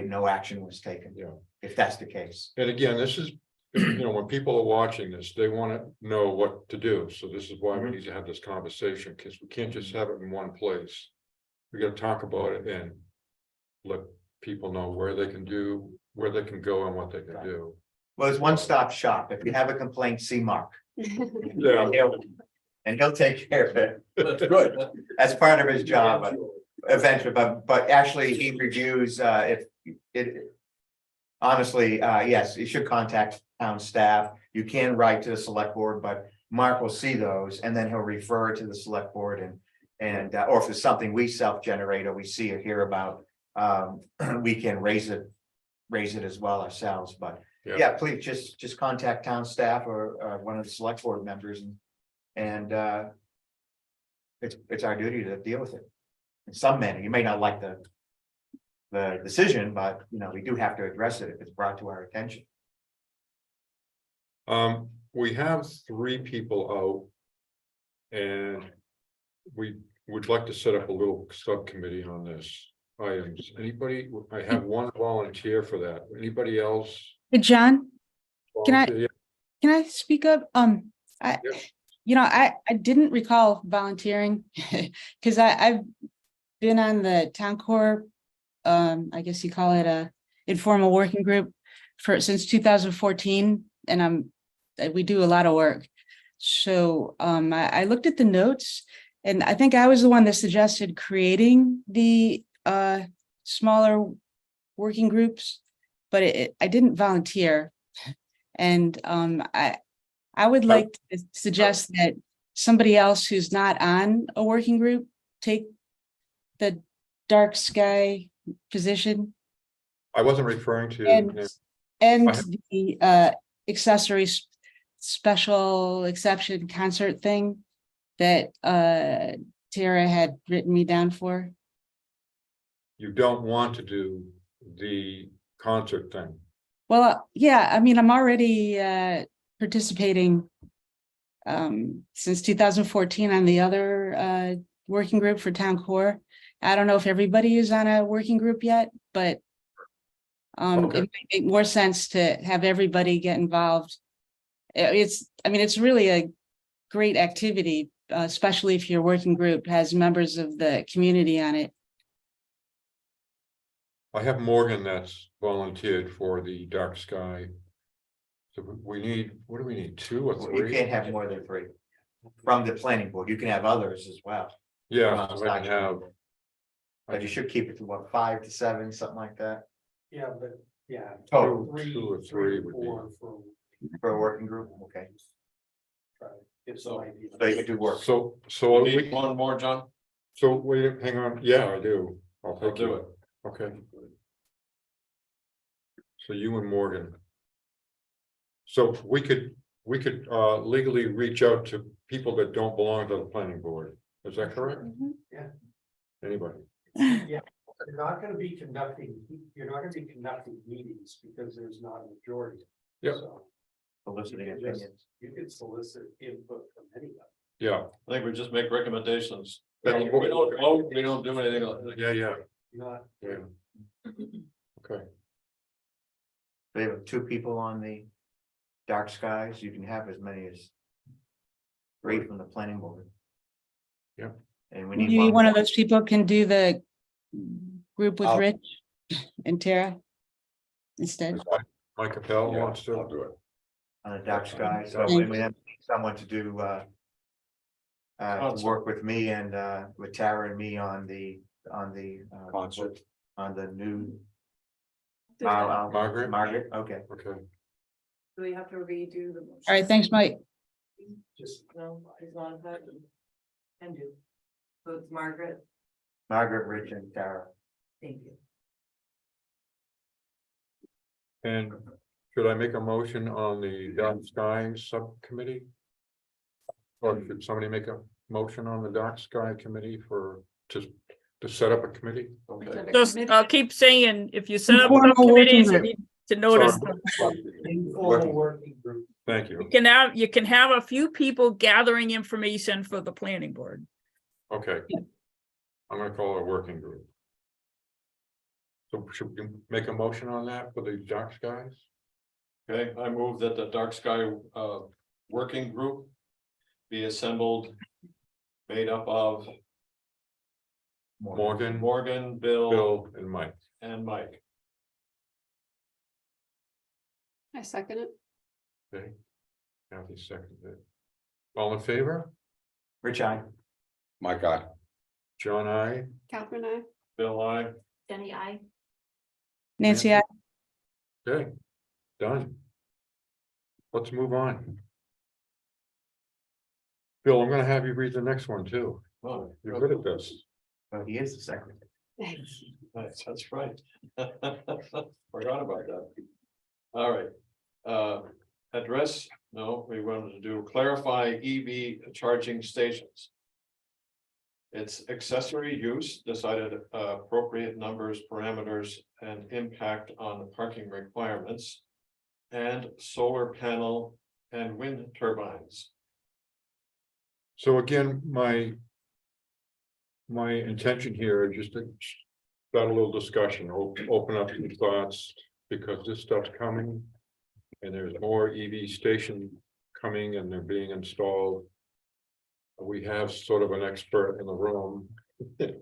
no action was taken. Yeah. If that's the case. and again, this is, when people are watching this, they want to know what to do, so this is why we need to have this conversation, because we can't just have it in one place. We gotta talk about it and let people know where they can go and what they can do. Well, it's one-stop shop. If you have a complaint, see Mark. Yeah. And he'll take care of it. that's good. That's part of his job, but eventually, but actually he reviews, if honestly, yes, you should contact town staff. You can write to the select board, but Mark will see those and then he'll refer to the select board or if it's something we self-generate or we see or hear about, we can raise it as well ourselves, but Yeah. yeah, please just contact town staff or one of the select board members and it's our duty to deal with it. In some manner, you may not like the decision, but you know, we do have to address it if it's brought to our attention. We have 3 people out. And we would like to set up a little subcommittee on this items. Anybody, I have 1 volunteer for that. Anybody else? Hey, John, Can I- volunteer? can I speak up? I, Yeah. you know, I didn't recall volunteering because I've been on the town core, I guess you call it a informal working group since 2014, and we do a lot of work. So I looked at the notes and I think I was the one that suggested creating the smaller working groups, but I didn't volunteer. And I would like to suggest that somebody else who's not on a working group take the dark sky position I wasn't referring to. and I- the accessory special exception concert thing that Tara had written me down for. You don't want to do the concert thing. Well, yeah, I mean, I'm already participating since 2014 on the other working group for town core. I don't know if everybody is on a working group yet, but Okay. it might make more sense to have everybody get involved. I mean, it's really a great activity, especially if your working group has members of the community on it. I have Morgan that's volunteered for the dark sky. So we need, what do we need, 2 or You 3? can't have more than 3 from the planning board. You can have others as well, Yeah, so I can have, but you should keep it to what, 5 to 7, something like that, Yeah, but, yeah. total 2 or 3 would be. 4 for. for a working group. Okay, It's So- idea. so you can do work. So Need 1 more, John? So wait, hang on, yeah, I do. I'll I'll take do you. it. Okay. So you and Morgan. So we could legally reach out to people that don't belong to the planning board. Is that correct? Yeah. Anybody? You're not gonna be conducting meetings because there's not a majority. Yep. So Soliciting you can just- opinions. You can solicit input from anybody. Yeah, I think we just make recommendations. We That's don't what- vote, we don't do anything like that. yeah, Not. yeah. Okay, They have 2 people on the dark skies. You can have as many as 3 from the planning board. Yep. And we need Maybe one one of those people can do the group with I'll- Rich and Tara instead. Mike Capel Yeah, wants to. I'll do it. on the dark sky, so Thank we have someone to do to work with me and with Tara and me on the Concert. on the new Margaret? Margaret, okay. Okay, Do we have to redo the motion? All right, thanks, Mike. Just. No, he's not that. And you. So it's Margaret, Margaret, Rich and Tara. thank you. and should I make a motion on the dark sky subcommittee? Or should somebody make a motion on the dark sky committee to set up a committee? Okay. Just, I'll keep saying, if you set up Informal working subcommittees, you group. need to notice. Sorry. Informal working group. Thank you. You can have a few people gathering information for the planning board. Okay. I'm gonna call it a working group. So should we make a motion on that for the dark skies? Okay, I move that the dark sky working group be assembled. Made up of Morgan, Morgan, Bill, Bill and Mike. and Mike. I second it. Okay. Kathy seconded it. All in favor? Rich, I. My God. John, I. Catherine, I. Bill, I. Jenny, I. Nancy, Okay, done. Let's move on. Bill, I'm gonna have you read the next one too. Oh, You're good at this. But he is the secretary. That's right. Forgot about that. All right. Address, no, we wanted to do clarify EV charging stations. It's accessory use, decided appropriate numbers, parameters, and impact on the parking requirements. And solar panel and wind turbines. So again, my intention here is just to start a little discussion, open up your thoughts, because this stuff's coming. And there's more EV station coming and they're being installed. We have sort of an expert in the room. I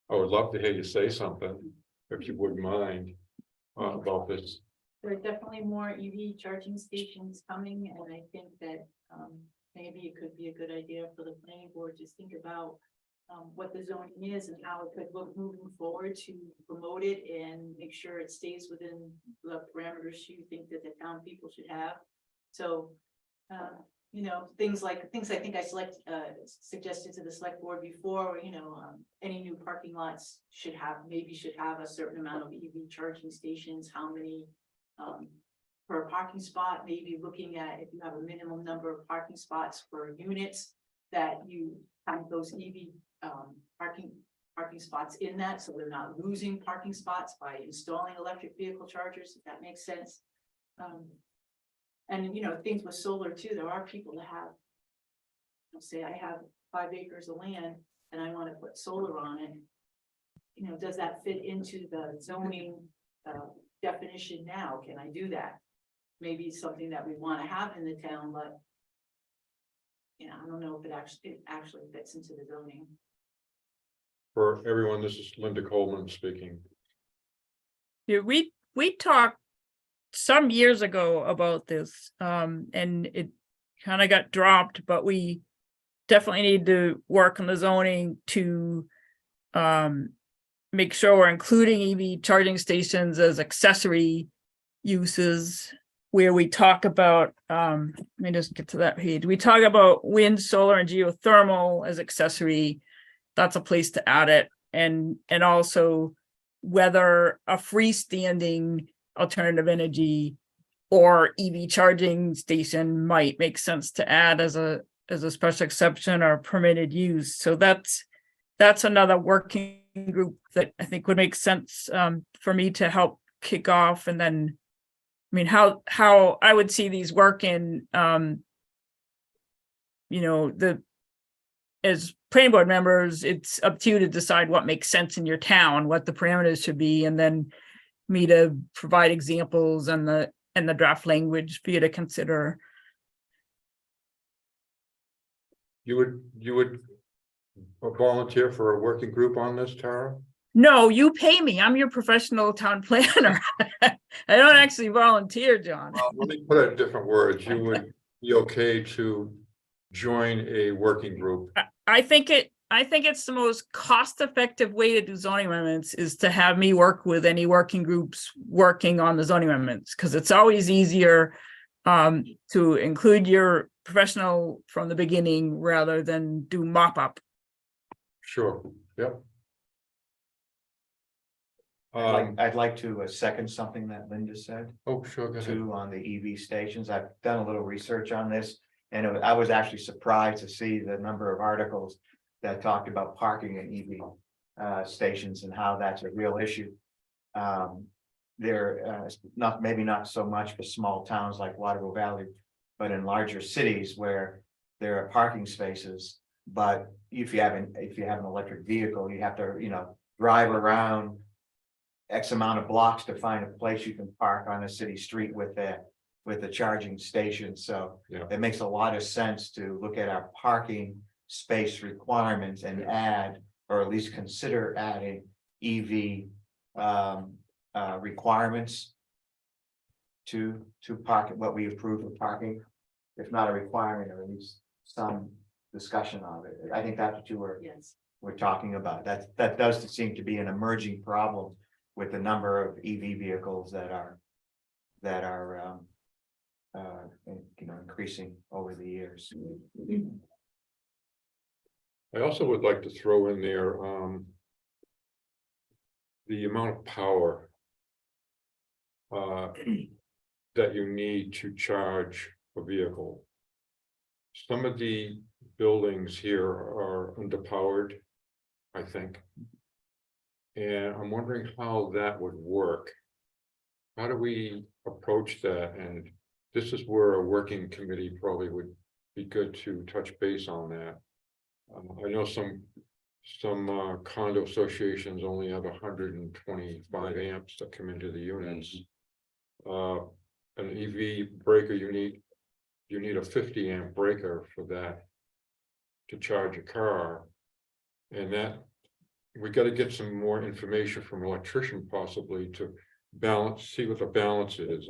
would love to hear you say something, if you wouldn't mind, about this. There are definitely more EV charging stations coming, and I think that maybe it could be a good idea for the planning board to think about what the zoning is and how it could look moving forward to promote it and make sure it stays within the parameters you think that the town people should have. So, you know, things I think I suggested to the select board before, you know, any new parking lots should have a certain amount of EV charging stations, how many per parking spot, maybe looking at if you have a minimum number of parking spots per units, that you count those EV parking spots in that, so they're not losing parking spots by installing electric vehicle chargers, if that makes sense. And you know, things with solar too, there are people that have, say I have 5 acres of land and I want to put solar on it. You know, does that fit into the zoning definition now? Can I do that? Maybe it's something that we want to have in the town, but you know, I don't know if it actually fits into the zoning. For everyone, this is Linda Coleman speaking. Yeah, we talked some years ago about this, and it kind of got dropped, but we definitely need to work on the zoning to make sure we're including EV charging stations as accessory uses, where we talk about, let me just get to that page. We talk about wind, solar, and geothermal as accessory. That's a place to add it. And also whether a freestanding alternative energy or EV charging station might make sense to add as a special exception or permitted use. So that's another working group that I think would make sense for me to help kick off. And then, I mean, how I would see these working, you know, as planning board members, it's up to you to decide what makes sense in your town, what the parameters should be, and then me to provide examples and the draft language for you to consider. You would volunteer for a working group on this, Tara? No, you pay me. I'm your professional town planner. I don't actually volunteer, John. Let me put it in different words. You would be okay to join a working group? I think it's the most cost-effective way to do zoning amendments is to have me work with any working groups working on the zoning amendments, because it's always easier to include your professional from the beginning rather than do mop-up. Sure, yep. I'd like to second something that Linda said Oh, sure, go ahead. too on the EV stations. I've done a little research on this. And I was actually surprised to see the number of articles that talked about parking at EV stations and how that's a real issue. They're maybe not so much for small towns like Waterville Valley, but in larger cities where there are parking spaces. But if you have an electric vehicle, you have to, you know, drive around X amount of blocks to find a place you can park on a city street with the charging station. So Yeah. it makes a lot of sense to look at our parking space requirements and add, or at least consider adding EV requirements to park what we approve of parking, if not a requirement, or at least some discussion of it. I think that's what you were Yes. talking about. That does seem to be an emerging problem with the number of EV vehicles that are that are increasing over the years. I also would like to throw in there, the amount of power that you need to charge a vehicle. Some of the buildings here are underpowered, I think. And I'm wondering how that would work. How do we approach that? And this is where a working committee probably would be good to touch base on that. I know some condo associations only have 125 amps that come into the units. An EV breaker, you need a 50 amp breaker for that to charge a car. And that, we got to get some more information from an electrician possibly to see what the balance is.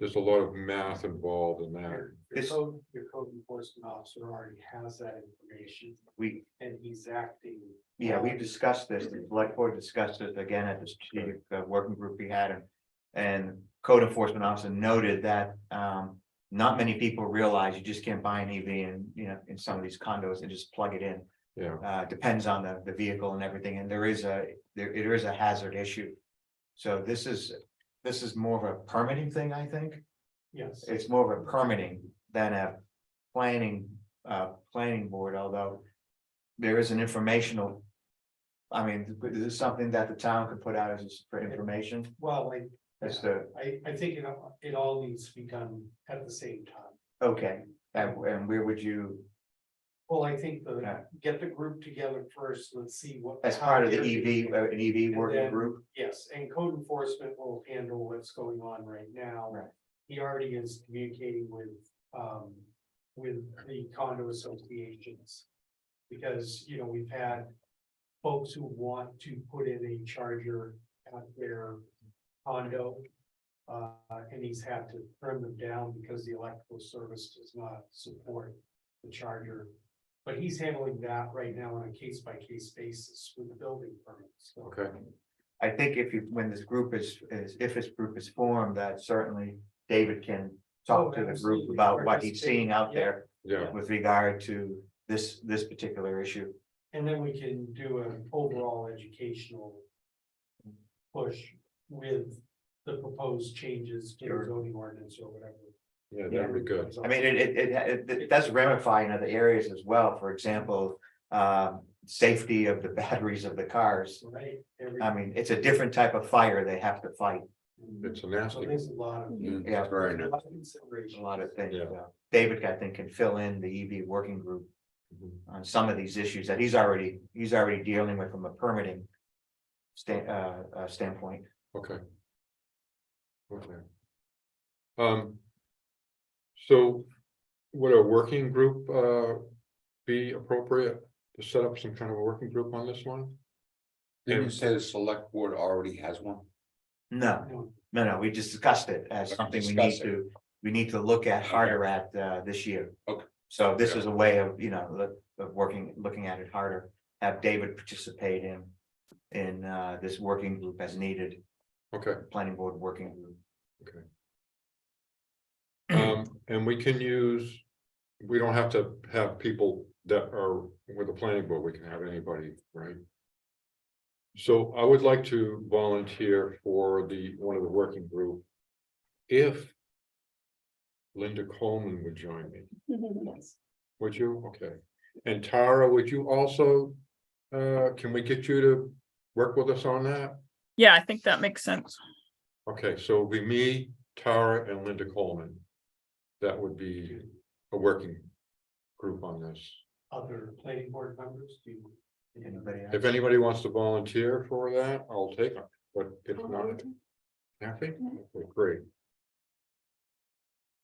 There's a lot of math involved in that. Your code enforcement officer already has that information and he's acting. Yeah, we discussed this, the select board discussed it again at the strategic working group we had. And code enforcement officer noted that not many people realize you just can't buy an EV in some of these condos and just plug it in. Yeah, Depends on the vehicle and everything, and there is a hazard issue. So this is more of a permitting thing, I think. Yes. It's more of a permitting than a planning board, although there is an informational. I mean, this is something that the town could put out as for information. Well, As the, I think it all needs to be done at the same time. okay, and where would you, Well, I think Yeah. get the group together first, let's see what. as how part of the they're EV, doing. an EV working then- group? Yes, and code enforcement will handle what's going on right now. Right. He already is communicating with the condo associations. Because, we've had folks who want to put in a charger at their condo. And he's had to turn them down because the electrical service does not support the charger. But he's handling that right now on a case by case basis with the building permits. So, okay, I think when this group if this group is formed, that certainly David can talk to the group absolutely. about what he's seeing out there yeah, with regard to this particular issue. And then we can do an overall educational push with the proposed changes to the Sure. zoning ordinance or whatever. yeah, that'd be good. I mean, it does ramify in other areas as well. For example, safety of the batteries of the cars. Right. I mean, it's a different type of fire they have to fight. It's a So nasty. there's a lot of. Yeah. Very a nice. lot of consideration. A lot of things. Yeah. David, I think, can fill in the EV working group on some of these issues that he's already dealing with from a permitting standpoint. Okay. Okay. So would a working group be appropriate to set up some kind of a working group on this one? Didn't you say the select board already has one? No, we just discussed it as something we need to look at harder at this year. Okay. So this is a way of, looking at it harder, have David participate in this working group as needed, Okay, planning board working group. and we don't have to have people that are with the planning board, we can have anybody, right? So I would like to volunteer for one of the working group. If Linda Coleman would join me, Yes. would you? Okay. And Tara, would you also, can we get you to work with us on that? Yeah, I think that makes sense. Okay, so it'll be me, Tara, and Linda Coleman. That would be a working group on this. Other planning board members, do you? Anybody else? If anybody wants to volunteer for that, I'll take it, but if not. Happy? Okay, great.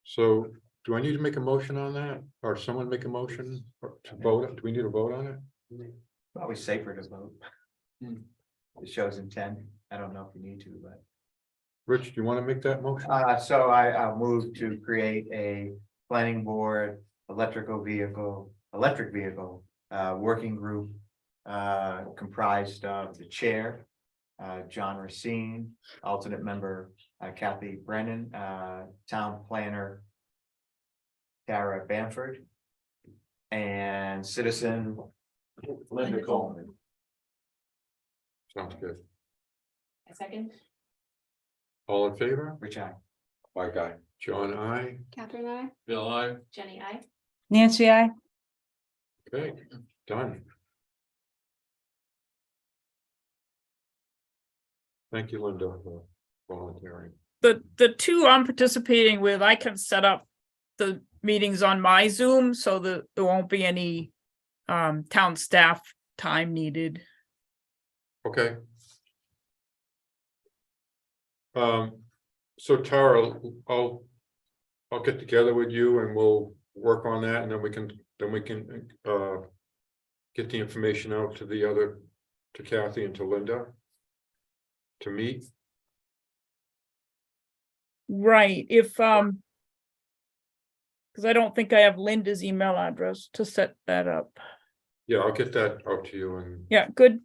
So do I need to make a motion on that? Or someone make a motion to vote? Do we need a vote on it? Probably safer to vote. It shows intent. I don't know if you need to, but. Rich, do you want to make that motion? So I'll move to create a planning board, electric vehicle, working group. Comprised of the chair, John Racine, alternate member Kathy Brennan, town planner Tara Bamford, and citizen Linda Coleman. Sounds good. A second? All in favor? Rich, I. My guy. John, I. Catherine, I. Bill, I. Jenny, I. Nancy, I. Okay, done. Thank you, Linda, for volunteering. The two I'm participating with, I can set up the meetings on my Zoom so that there won't be any town staff time needed. Okay. So Tara, I'll get together with you and we'll work on that, and then we can get the information out to the other, to Kathy and to Linda to meet. Right, if because I don't think I have Linda's email address to set that up. Yeah, I'll get that out to you and, Yeah, good.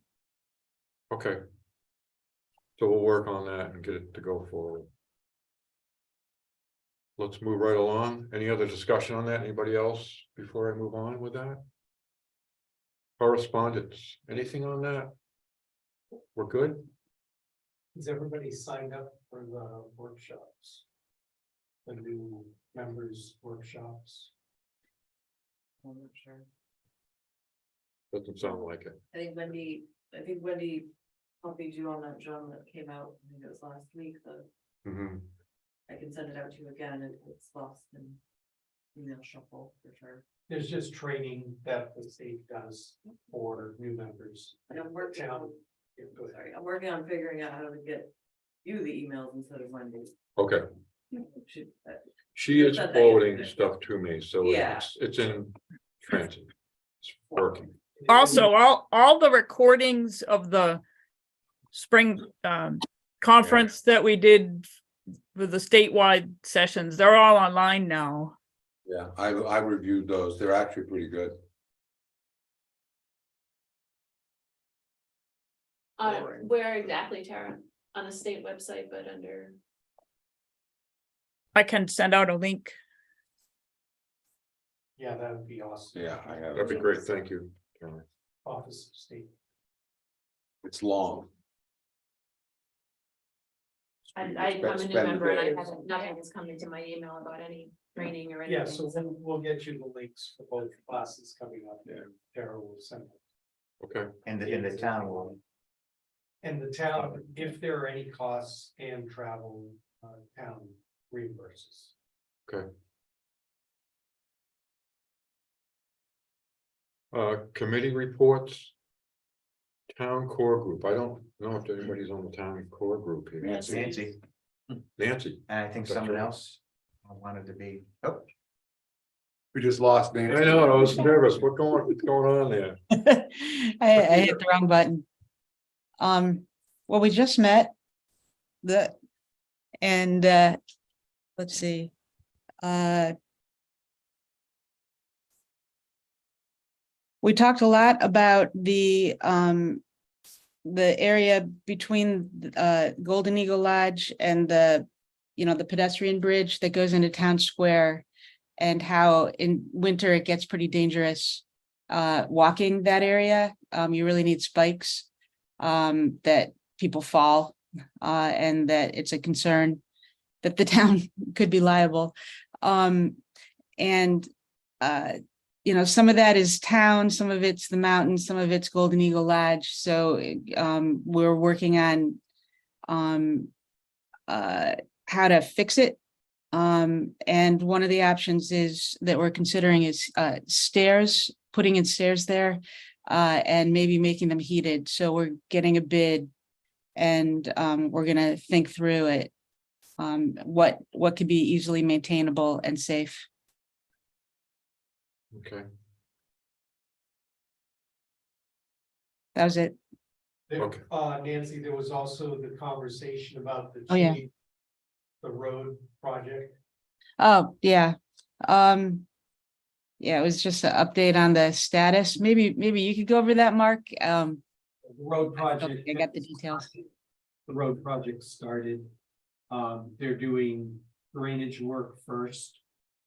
okay. So we'll work on that and get it to go forward. Let's move right along. Any other discussion on that? Anybody else before I move on with that? Correspondence, anything on that? We're good? Is everybody signed up for the workshops? The new members workshops? I'm not sure. Doesn't sound like it. I think Wendy copied you on that drum that came out, I think it was last week, Mhm. I can send it out to you again if it's lost in email shuffle for sure. There's just training that the state does for new members. And I'm working on, Yeah, go ahead. sorry, I'm working on figuring out how to get you the emails instead of Wendy. Okay, Should- she is Said that forwarding yesterday. stuff to me, so Yeah. it's in transit. It's working. Also, all the recordings of the spring conference that we did with the statewide sessions, they're all online now. Yeah, I reviewed those. They're actually pretty good. Where exactly, Tara? On the state website, but under. I can send out a link. Yeah, that would be awesome. Yeah, I have. That'd be great, thank you. Caroline. Office of State. It's long. I'm a Spend- new member and I spend- haven't, nothing has come into my email about any training or anything. Yeah, so then we'll get you the links for both classes coming up. Yeah. Tara will send them. Okay, And the town will, And the town, if there are any costs and travel, town reimburses. okay. Committee reports. Town core group, I don't know if anybody's on the town core group here. Nancy, Nancy, and I think That's someone right. else wanted to be, oh, We just lost Nancy. I know, I was nervous, what's going on there? I hit the wrong button. Well, we just met. And let's see. We talked a lot about the area between Golden Eagle Lodge and the pedestrian bridge that goes into Town Square, and how in winter it gets pretty dangerous walking that area. You really need spikes that people fall, and that it's a concern that the town could be liable. Some of that is town, some of it's the mountains, some of it's Golden Eagle Lodge. So we're working on how to fix it. And one of the options that we're considering is stairs, putting in stairs there, and maybe making them heated. So we're getting a bid, and we're gonna think through it. What could be easily maintainable and safe. Okay, That was it. Okay. Nancy, there was also the conversation about the. Oh, yeah. The road project. Oh, yeah. Yeah, it was just an update on the status. Maybe you could go over that, Mark. The road I project. got the details. The road project started. They're doing drainage work first,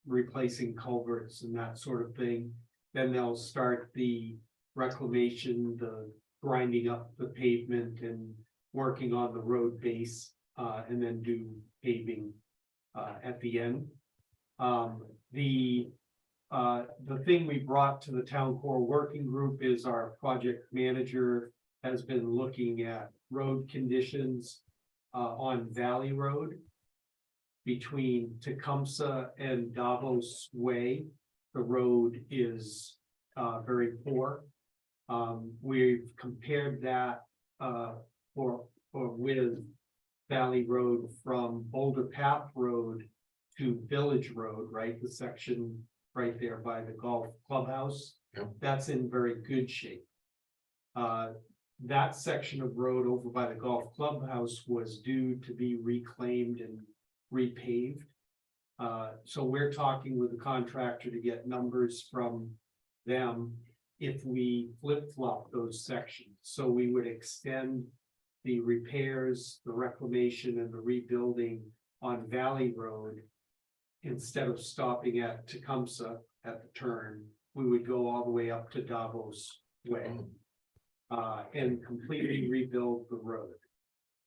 replacing culverts and that sort of thing. Then they'll start the reclamation, the grinding up the pavement and working on the road base, and then do paving at the end. The thing we brought to the town core working group is our project manager has been looking at road conditions on Valley Road between Tecumseh and Davos Way. The road is very poor. We've compared that with Valley Road from Boulder Path Road to Village Road, right? The section right there by the golf clubhouse. Yep. That's in very good shape. That section of road over by the golf clubhouse was due to be reclaimed and repaved. So we're talking with the contractor to get numbers from them if we flip-flop those sections. So we would extend the repairs, the reclamation and the rebuilding on Valley Road. Instead of stopping at Tecumseh at the turn, we would go all the way up to Davos Way. And completely rebuild the road.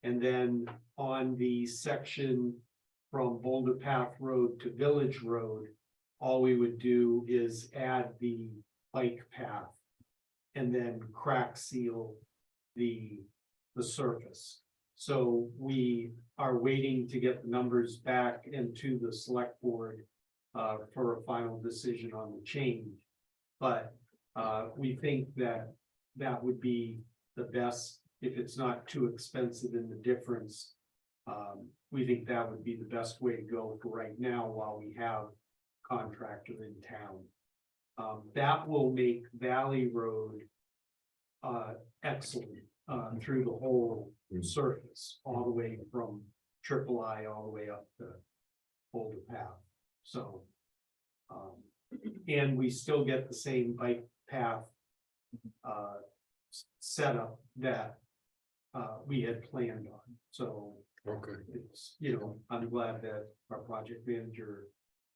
And then on the section from Boulder Path Road to Village Road, all we would do is add the bike path and then crack seal the surface. So we are waiting to get the numbers back into the select board for a final decision on the change. But we think that that would be the best, if it's not too expensive in the difference. We think that would be the best way to go for right now while we have contractor in town. That will make Valley Road excellent through the whole surface, all the way from Triple I all the way up to Boulder Path. So, and we still get the same bike path setup that we had planned on. So Okay. it's, I'm glad that our project manager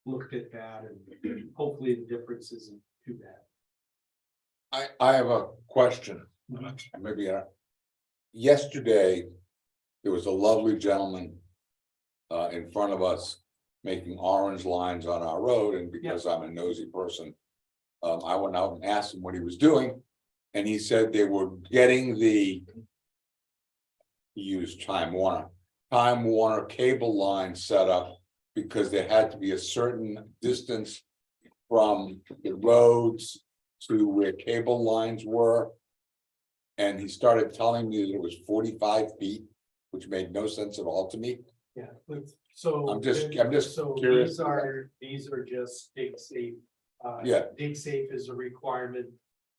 looked at that, and hopefully the difference isn't too bad. I have a question, maybe, yesterday, there was a lovely gentleman in front of us making orange lines on our road, and because I'm a nosy person, I went out and asked him what he was doing, and he said they were getting he used Time Warner cable line set up, because there had to be a certain distance from the roads to where cable lines were. And he started telling me that it was 45 feet, which made no sense at all to me. Yeah, so. I'm just So curious. these are just dig safe. Yeah. Dig safe is a requirement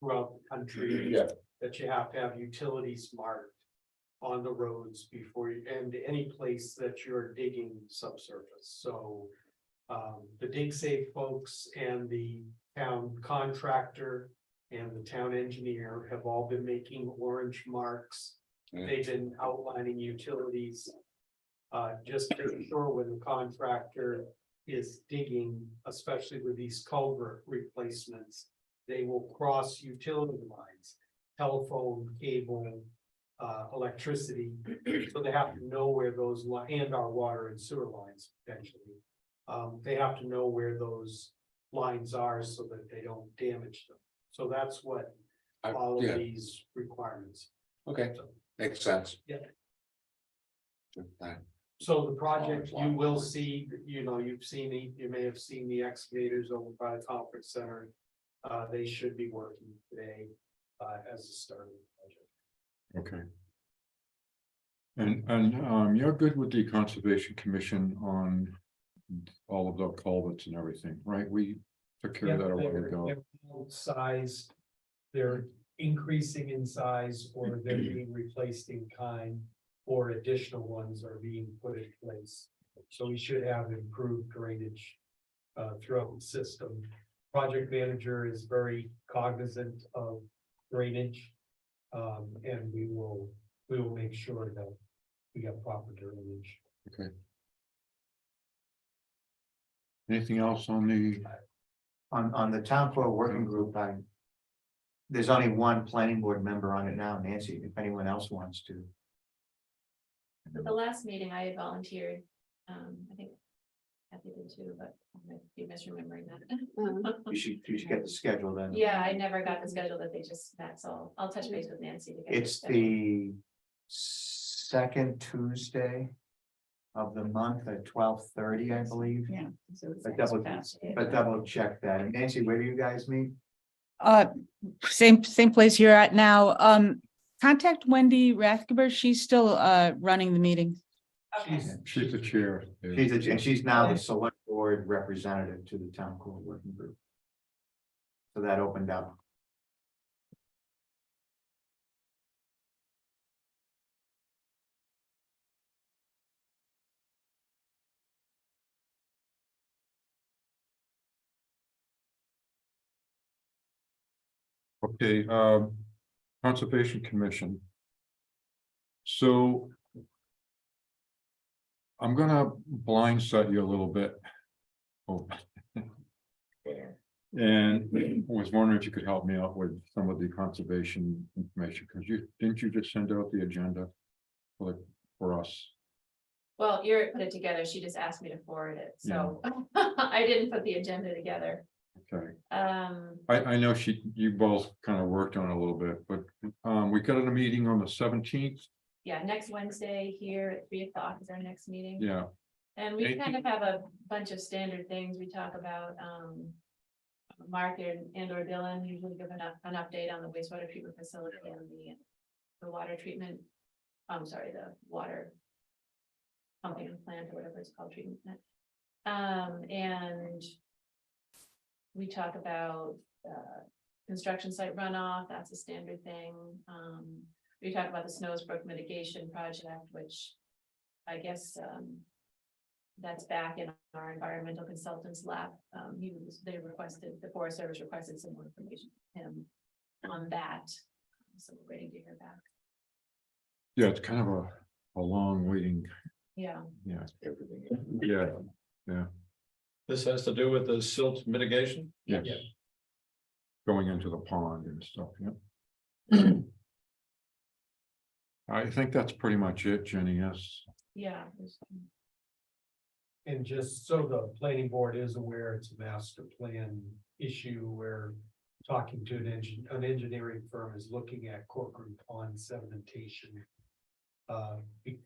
throughout the country. Yeah. That you have to have utilities marked on the roads before you, and any place that you're digging subsurface. So the dig safe folks and the town contractor and the town engineer have all been making orange marks. Yeah. They've been outlining utilities. Just to make sure when the contractor is digging, especially with these culvert replacements, they will cross utility lines, telephone, cable, electricity. So they have to know where those and our water and sewer lines potentially. They have to know where those lines are so that they don't damage them. So that's what all of these requirements. Okay, makes sense. Yeah. Fine. So the project, you will see, you've seen, you may have seen the excavators over by the conference center. They should be working today as a start of the project. Okay. And you're good with the Conservation Commission on all of the culverts and everything, right? We took care of that a while ago. They're size, they're increasing in size, or they're being replaced in kind, or additional ones are being put in place. So we should have improved drainage throughout the system. Project manager is very cognizant of drainage. And we will make sure that we have proper drainage. Okay. Anything else on the, On the town core working group, there's only one planning board member on it now, Nancy, if anyone else wants to. At the last meeting, I had volunteered, I think Kathy did too, but I might be misremembering that. You should get the schedule then. Yeah, I never got the schedule that they just, that's all. I'll touch base with Nancy. to get the It's schedule. the second Tuesday of the month at 12:30, I believe. Yeah. But double check that. And Nancy, where do you guys meet? Same place you're at now. Contact Wendy Rathgeber. She's still running the meeting. she's the chair. And she's now the select board representative to the town core working group. So that opened up. Okay, Conservation Commission. So. I'm gonna blindside you a little bit. Oh. And was wondering if you could help me out with some of the conservation information, because didn't you just send out the agenda? For us? Well, Erin put it together. She just asked me to forward it, so I didn't put the agenda together. Okay, Um, I know you both kind of worked on it a little bit, but we got a meeting on the 17th. yeah, next Wednesday here at 3 o'clock is our next meeting. Yeah, And we kind of have a bunch of standard things we talk about, Mark and or Dylan usually give an update on the wastewater treatment facility and the water treatment. I'm sorry, the water pumping plant or whatever it's called, treatment plant. And we talk about, construction site runoff, that's a standard thing. We talk about the Snowsbrook mitigation project, which I guess, that's back in our environmental consultants lab. The Forest Service requested some more information from him on that. So we're waiting to hear back. yeah, it's kind of a long waiting, Yeah. yeah, Everything. yeah, This has to do with the silt mitigation? yes. Going into the pond and stuff, yeah. I think that's pretty much it, Jenny, yes. Yeah. And just so the planning board is aware, it's a master plan issue where talking to an engineering firm is looking at Corcoran Pond sedimentation.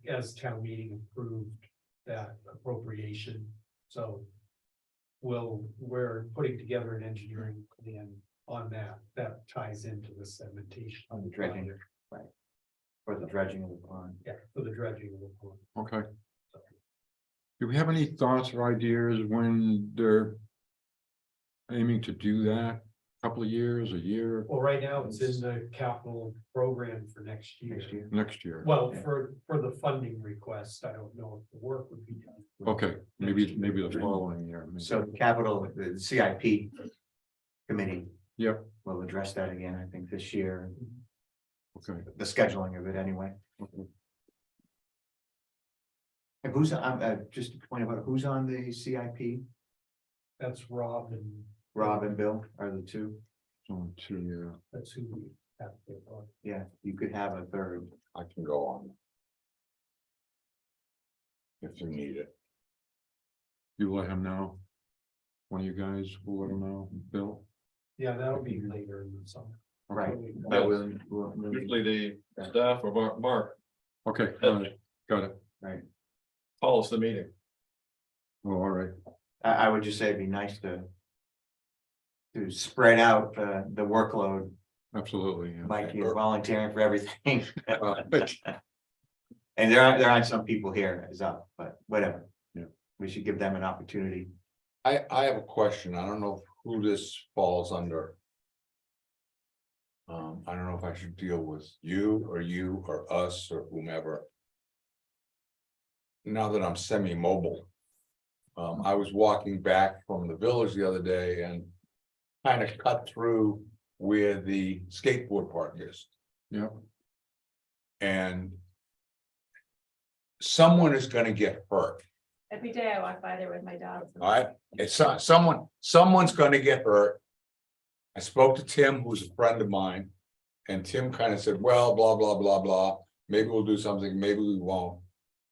As town meeting approved that appropriation, so we're putting together an engineering plan on that ties into the sedimentation. On the dredging, right? For the dredging of the pond. Yeah, for the dredging of the pond. Okay. Do we have any thoughts or ideas when they're aiming to do that? Couple of years, a year, Well, right now it's in the capital program for next year. next year? Well, for the funding request, I don't know if the work would be done. Okay, maybe the following year. maybe. So the CIP committee Yep, will address that again, I think, this year, okay. the scheduling of it anyway. Okay. And who's, just to point out, who's on the CIP? That's Rob and Rob and Bill are the two. So to, that's who we have to get on. Yeah, you could have a third. I can go on. If you need it. you let him know. One of you guys will let him know, Bill. Yeah, that'll be later in the summer. Right. Yeah. We'll- Usually the staff or Mark Okay, got it. calls the meeting. Oh, all right. I would just say it'd be nice to spread out the workload. Absolutely. yeah. Mike, you're volunteering for everything. But And there aren't some people here as up, but whatever. Yeah. We should give them an opportunity. I have a question. I don't know who this falls under. I don't know if I should deal with you or us or whomever. Now that I'm semi-mobile. I was walking back from the village the other day and kind of cut through where the skateboard park is. Yep. And someone is gonna get hurt Every day I walk by there with my dog. All right, it's someone's gonna get hurt. I spoke to Tim, who's a friend of mine. And Tim kind of said, well, blah, blah, blah, blah, maybe we'll do something, maybe we won't.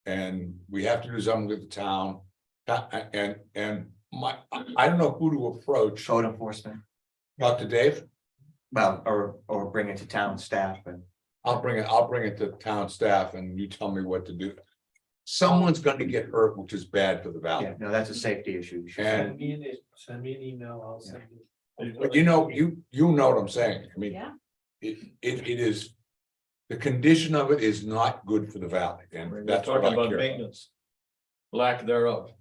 And we have to do something with the town. And I don't know who to approach. Code enforcement, Talk to Dave. well, or bring it to town staff and. I'll bring it to town staff and you tell me what to do. Someone's gonna get hurt, which is bad for the valley. Yeah, no, that's a safety issue. And, Send me an email, I'll send it. but you know what I'm saying. I mean, Yeah. it is. The condition of it is not good for the valley, and We're that's what talking I about care about. maintenance. Lack thereof.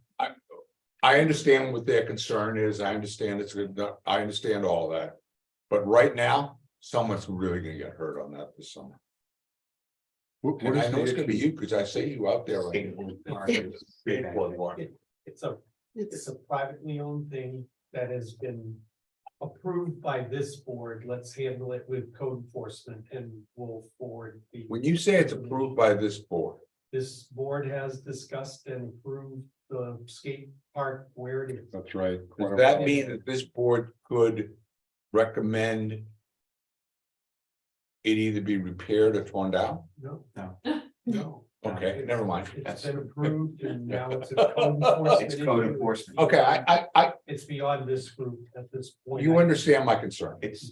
I understand what their concern is. I understand it's good. I understand all that. But right now, someone's really gonna get hurt on that this summer. What And I is know it's the gonna be issue? you, because I see you out there. Right? It's a privately owned thing that has been approved by this board. Let's handle it with code enforcement and we'll forward the. When you say it's approved by this board, This board has discussed and approved the skate park where it is. That's right. does that mean that this board could recommend it either be repaired or torn down? No. No. No. Okay, never mind. It's been approved and now it's a code enforcement. It's code issue. enforcement. Okay, I, It's beyond this group at this point. you understand my concern. It's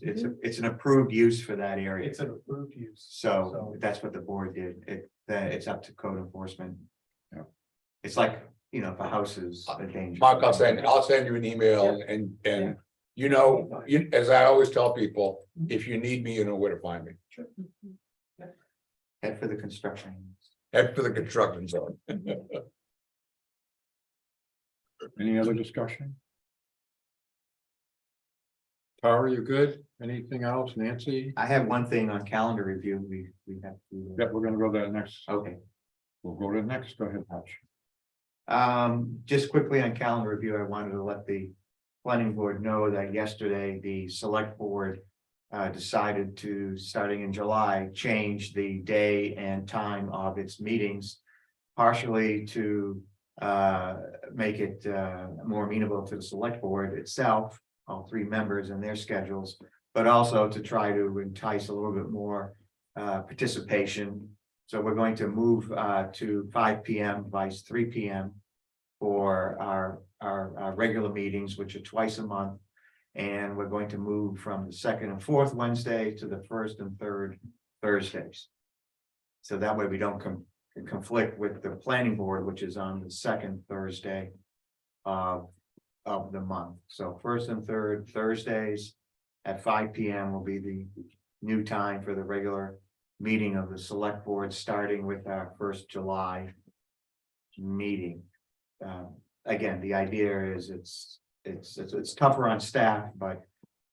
an approved use for that area. It's an approved use. So that's what the board did. It's up to code enforcement. Yeah. It's like, if a house is a danger. Mark, I'll send you an email and as I always tell people, if you need me, you know where to find me. Head for the construction. Head for the construction zone. Any other discussion? Tara, you good? Anything else? Nancy? I have one thing on calendar review. We have to. Yep, we're gonna go there next. Okay. We'll go to next. Go ahead, Patch. Just quickly on calendar review, I wanted to let the planning board know that yesterday the select board decided to, starting in July, change the day and time of its meetings, partially to make it more amenable to the select board itself, all three members and their schedules, but also to try to entice a little bit more participation. So we're going to move to 5 p.m. by 3 p.m. for our regular meetings, which are twice a month. And we're going to move from the second and fourth Wednesday to the first and third Thursdays. So that way we don't conflict with the planning board, which is on the second Thursday of the month. So first and third Thursdays at 5 p.m. will be the new time for the regular meeting of the select board, starting with our first July meeting. Again, the idea is it's tougher on staff, but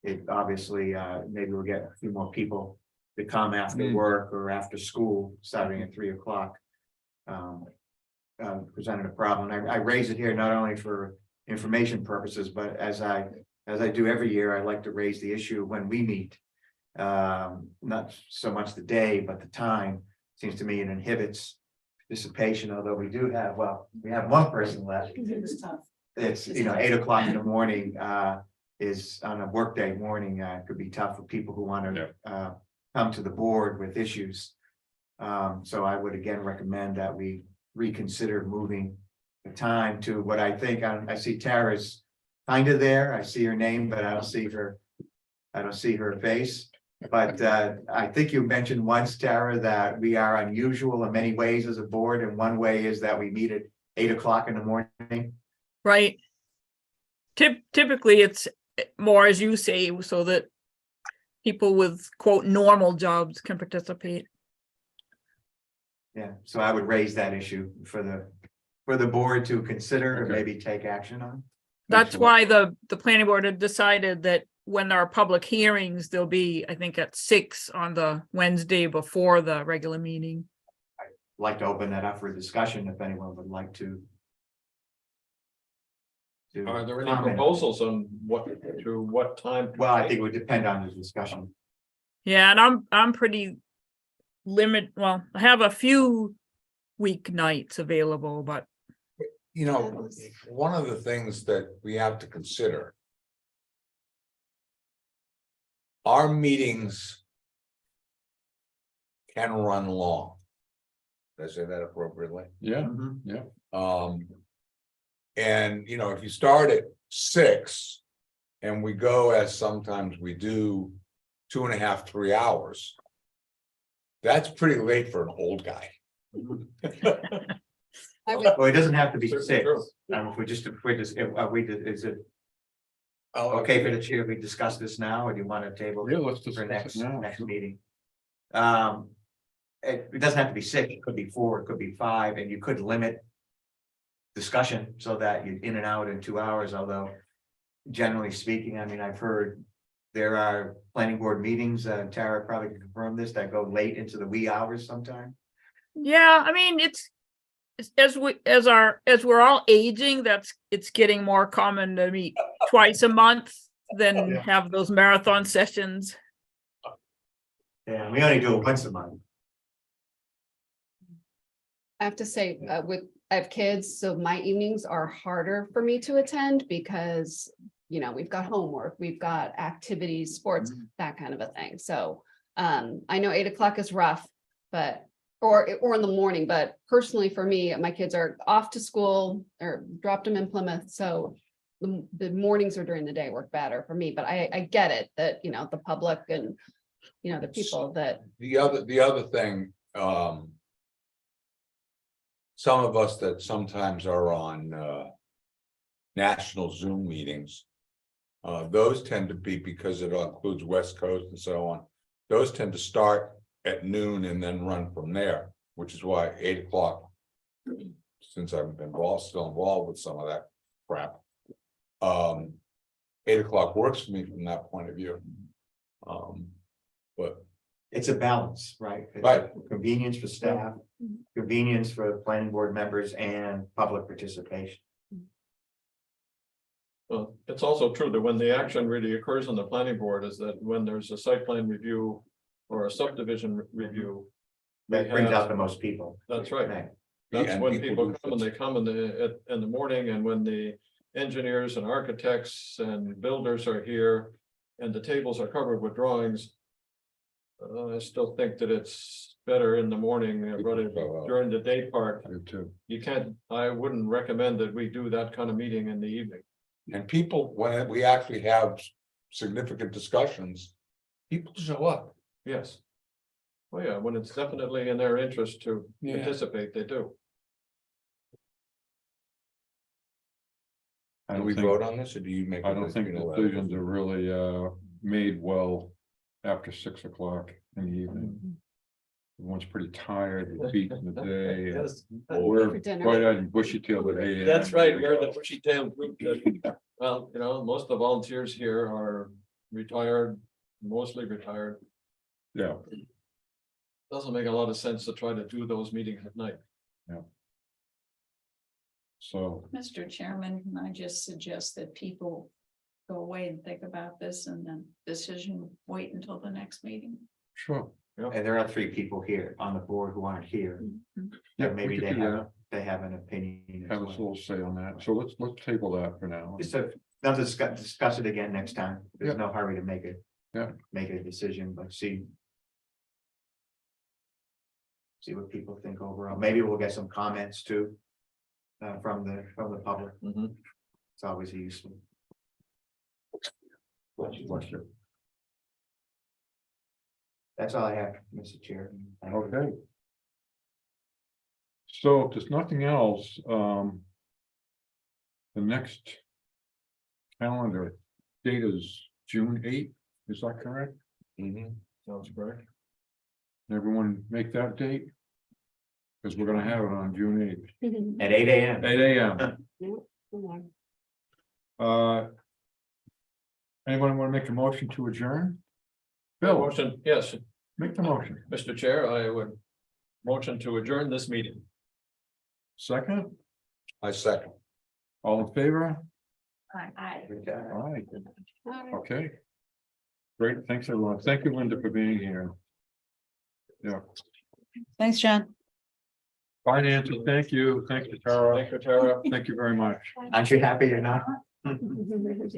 it obviously maybe we'll get a few more people to come after work or after school, starting at 3 o'clock. Presented a problem. I raise it here not only for information purposes, but as I do every year, I like to raise the issue when we meet. Not so much the day, but the time. Seems to me it inhibits participation, although we have one person left. It's 8 o'clock in the morning is on a workday morning, could be tough for people who want to come to the board with issues. So I would again recommend that we reconsider moving the time to what I think I see Tara's kind of there. I see her name, but I don't see her face. But I think you mentioned once, Tara, that we are unusual in many ways as a board, and one way is that we meet at 8 o'clock in the morning. Right. Typically, it's more, as you say, so that people with quote normal jobs can participate. Yeah, so I would raise that issue for the board to consider and Okay. maybe take action on. That's why the planning board had decided that when there are public hearings, they'll be, I think, at 6 on the Wednesday before the regular meeting. Like to open that up for discussion if anyone would like to. Are there any comment. proposals on what time? Well, I think it would depend on the discussion. Yeah, and I'm pretty well, I have a few weeknights available, but You know, one of the things that we have to consider. Our meetings. Can run long. Did I say that appropriately? Yeah, And you know, if you start at 6. And we go as sometimes we do 2.5, 3 hours. That's pretty late for an old guy. I would, Well, it doesn't have to be Certainly 6. true. If is it okay for the chair, we discuss this now, or do you want to table yeah, it let's for discuss next, it now. next meeting? It doesn't have to be 6, it could be 4, it could be 5, and you could limit discussion so that you're in and out in 2 hours, although generally speaking, I mean, I've heard there are planning board meetings, Tara probably can confirm this, that go late into the wee hours sometime. Yeah, I mean, it's as we're all aging, it's getting more common to meet twice a month than Yeah. have those marathon sessions. Yeah, we only do it once a month. I have to say, I have kids, so my evenings are harder for me to attend because, you know, we've got homework, we've got activities, sports, that kind of a thing. So I know 8 o'clock is rough, but, or in the morning, but personally for me, my kids are off to school or dropped them in Plymouth, so the mornings or during the day work better for me, but I get it that, you know, the public and, you know, the people that, The other thing, some of us that sometimes are on national Zoom meetings. Those tend to be, because it includes West Coast and so on, those tend to start at noon and then run from there, which is why 8 o'clock. Since I've been still involved with some of that crap. 8 o'clock works for me from that point of view. But It's a balance, right? It's Right. Convenience for staff, convenience for planning board members and public participation. Well, it's also true that when the action really occurs on the planning board is that when there's a site plan review or a subdivision review. That we brings have- out the most people. That's right. Right. That's and when people do- come and they come in the morning, and when the engineers and architects and builders are here. And the tables are covered with drawings. I still think that it's better in the morning, rather than during the day part. I do too. You can't, I wouldn't recommend that we do that kind of meeting in the evening. And people, when we actually have significant discussions, people show up. Yes. Well, yeah, when it's definitely in their interest to Yeah. participate, they do. I Do don't we think, vote on this, or do you make? I don't think decisions are really made well after 6 o'clock in the evening. Everyone's pretty tired, they're beaten the day. and Yes. We're For dinner. right out in bushy tail at 8 a.m. That's right, we're the bushy tailed group that, well, you know, most of the volunteers here are retired, mostly retired. Yeah, Doesn't make a lot of sense to try to do those meetings at night. so, Mr. Chairman, can I just suggest that people go away and think about this and then decision, wait until the next meeting? sure. And there are 3 people here on the board who aren't here. Yeah, That maybe we could they do have, that. they have an opinion. as Have a well. little say on that. So let's table that for now. Just to, not to discuss it again next time. There's Yeah. no hurry to make it. Yeah. Make a decision, but see. See what people think overall. Maybe we'll get some comments too. From the public. Mhm. It's always useful. Bless you. That's all I have, Mr. Chair. Thank you. Okay. So if there's nothing else, the next calendar date is June 8th, is that correct? Sounds correct. Everyone make that date? Because we're gonna have it on June 8th, At 8 AM. 8 AM. Anyone want to make a motion to adjourn? Bill, Motion, yes, make the motion. Mr. Chair, I would motion to adjourn this meeting. Second, I second. all in favor? Aye. All right, okay. Great, thanks everyone. Thank you, Linda, for being here. Yeah. Thanks, John. Finance, thank you. Thank you, Tara. Thank you, Tara. Thank you very much. Aren't you happy you're not?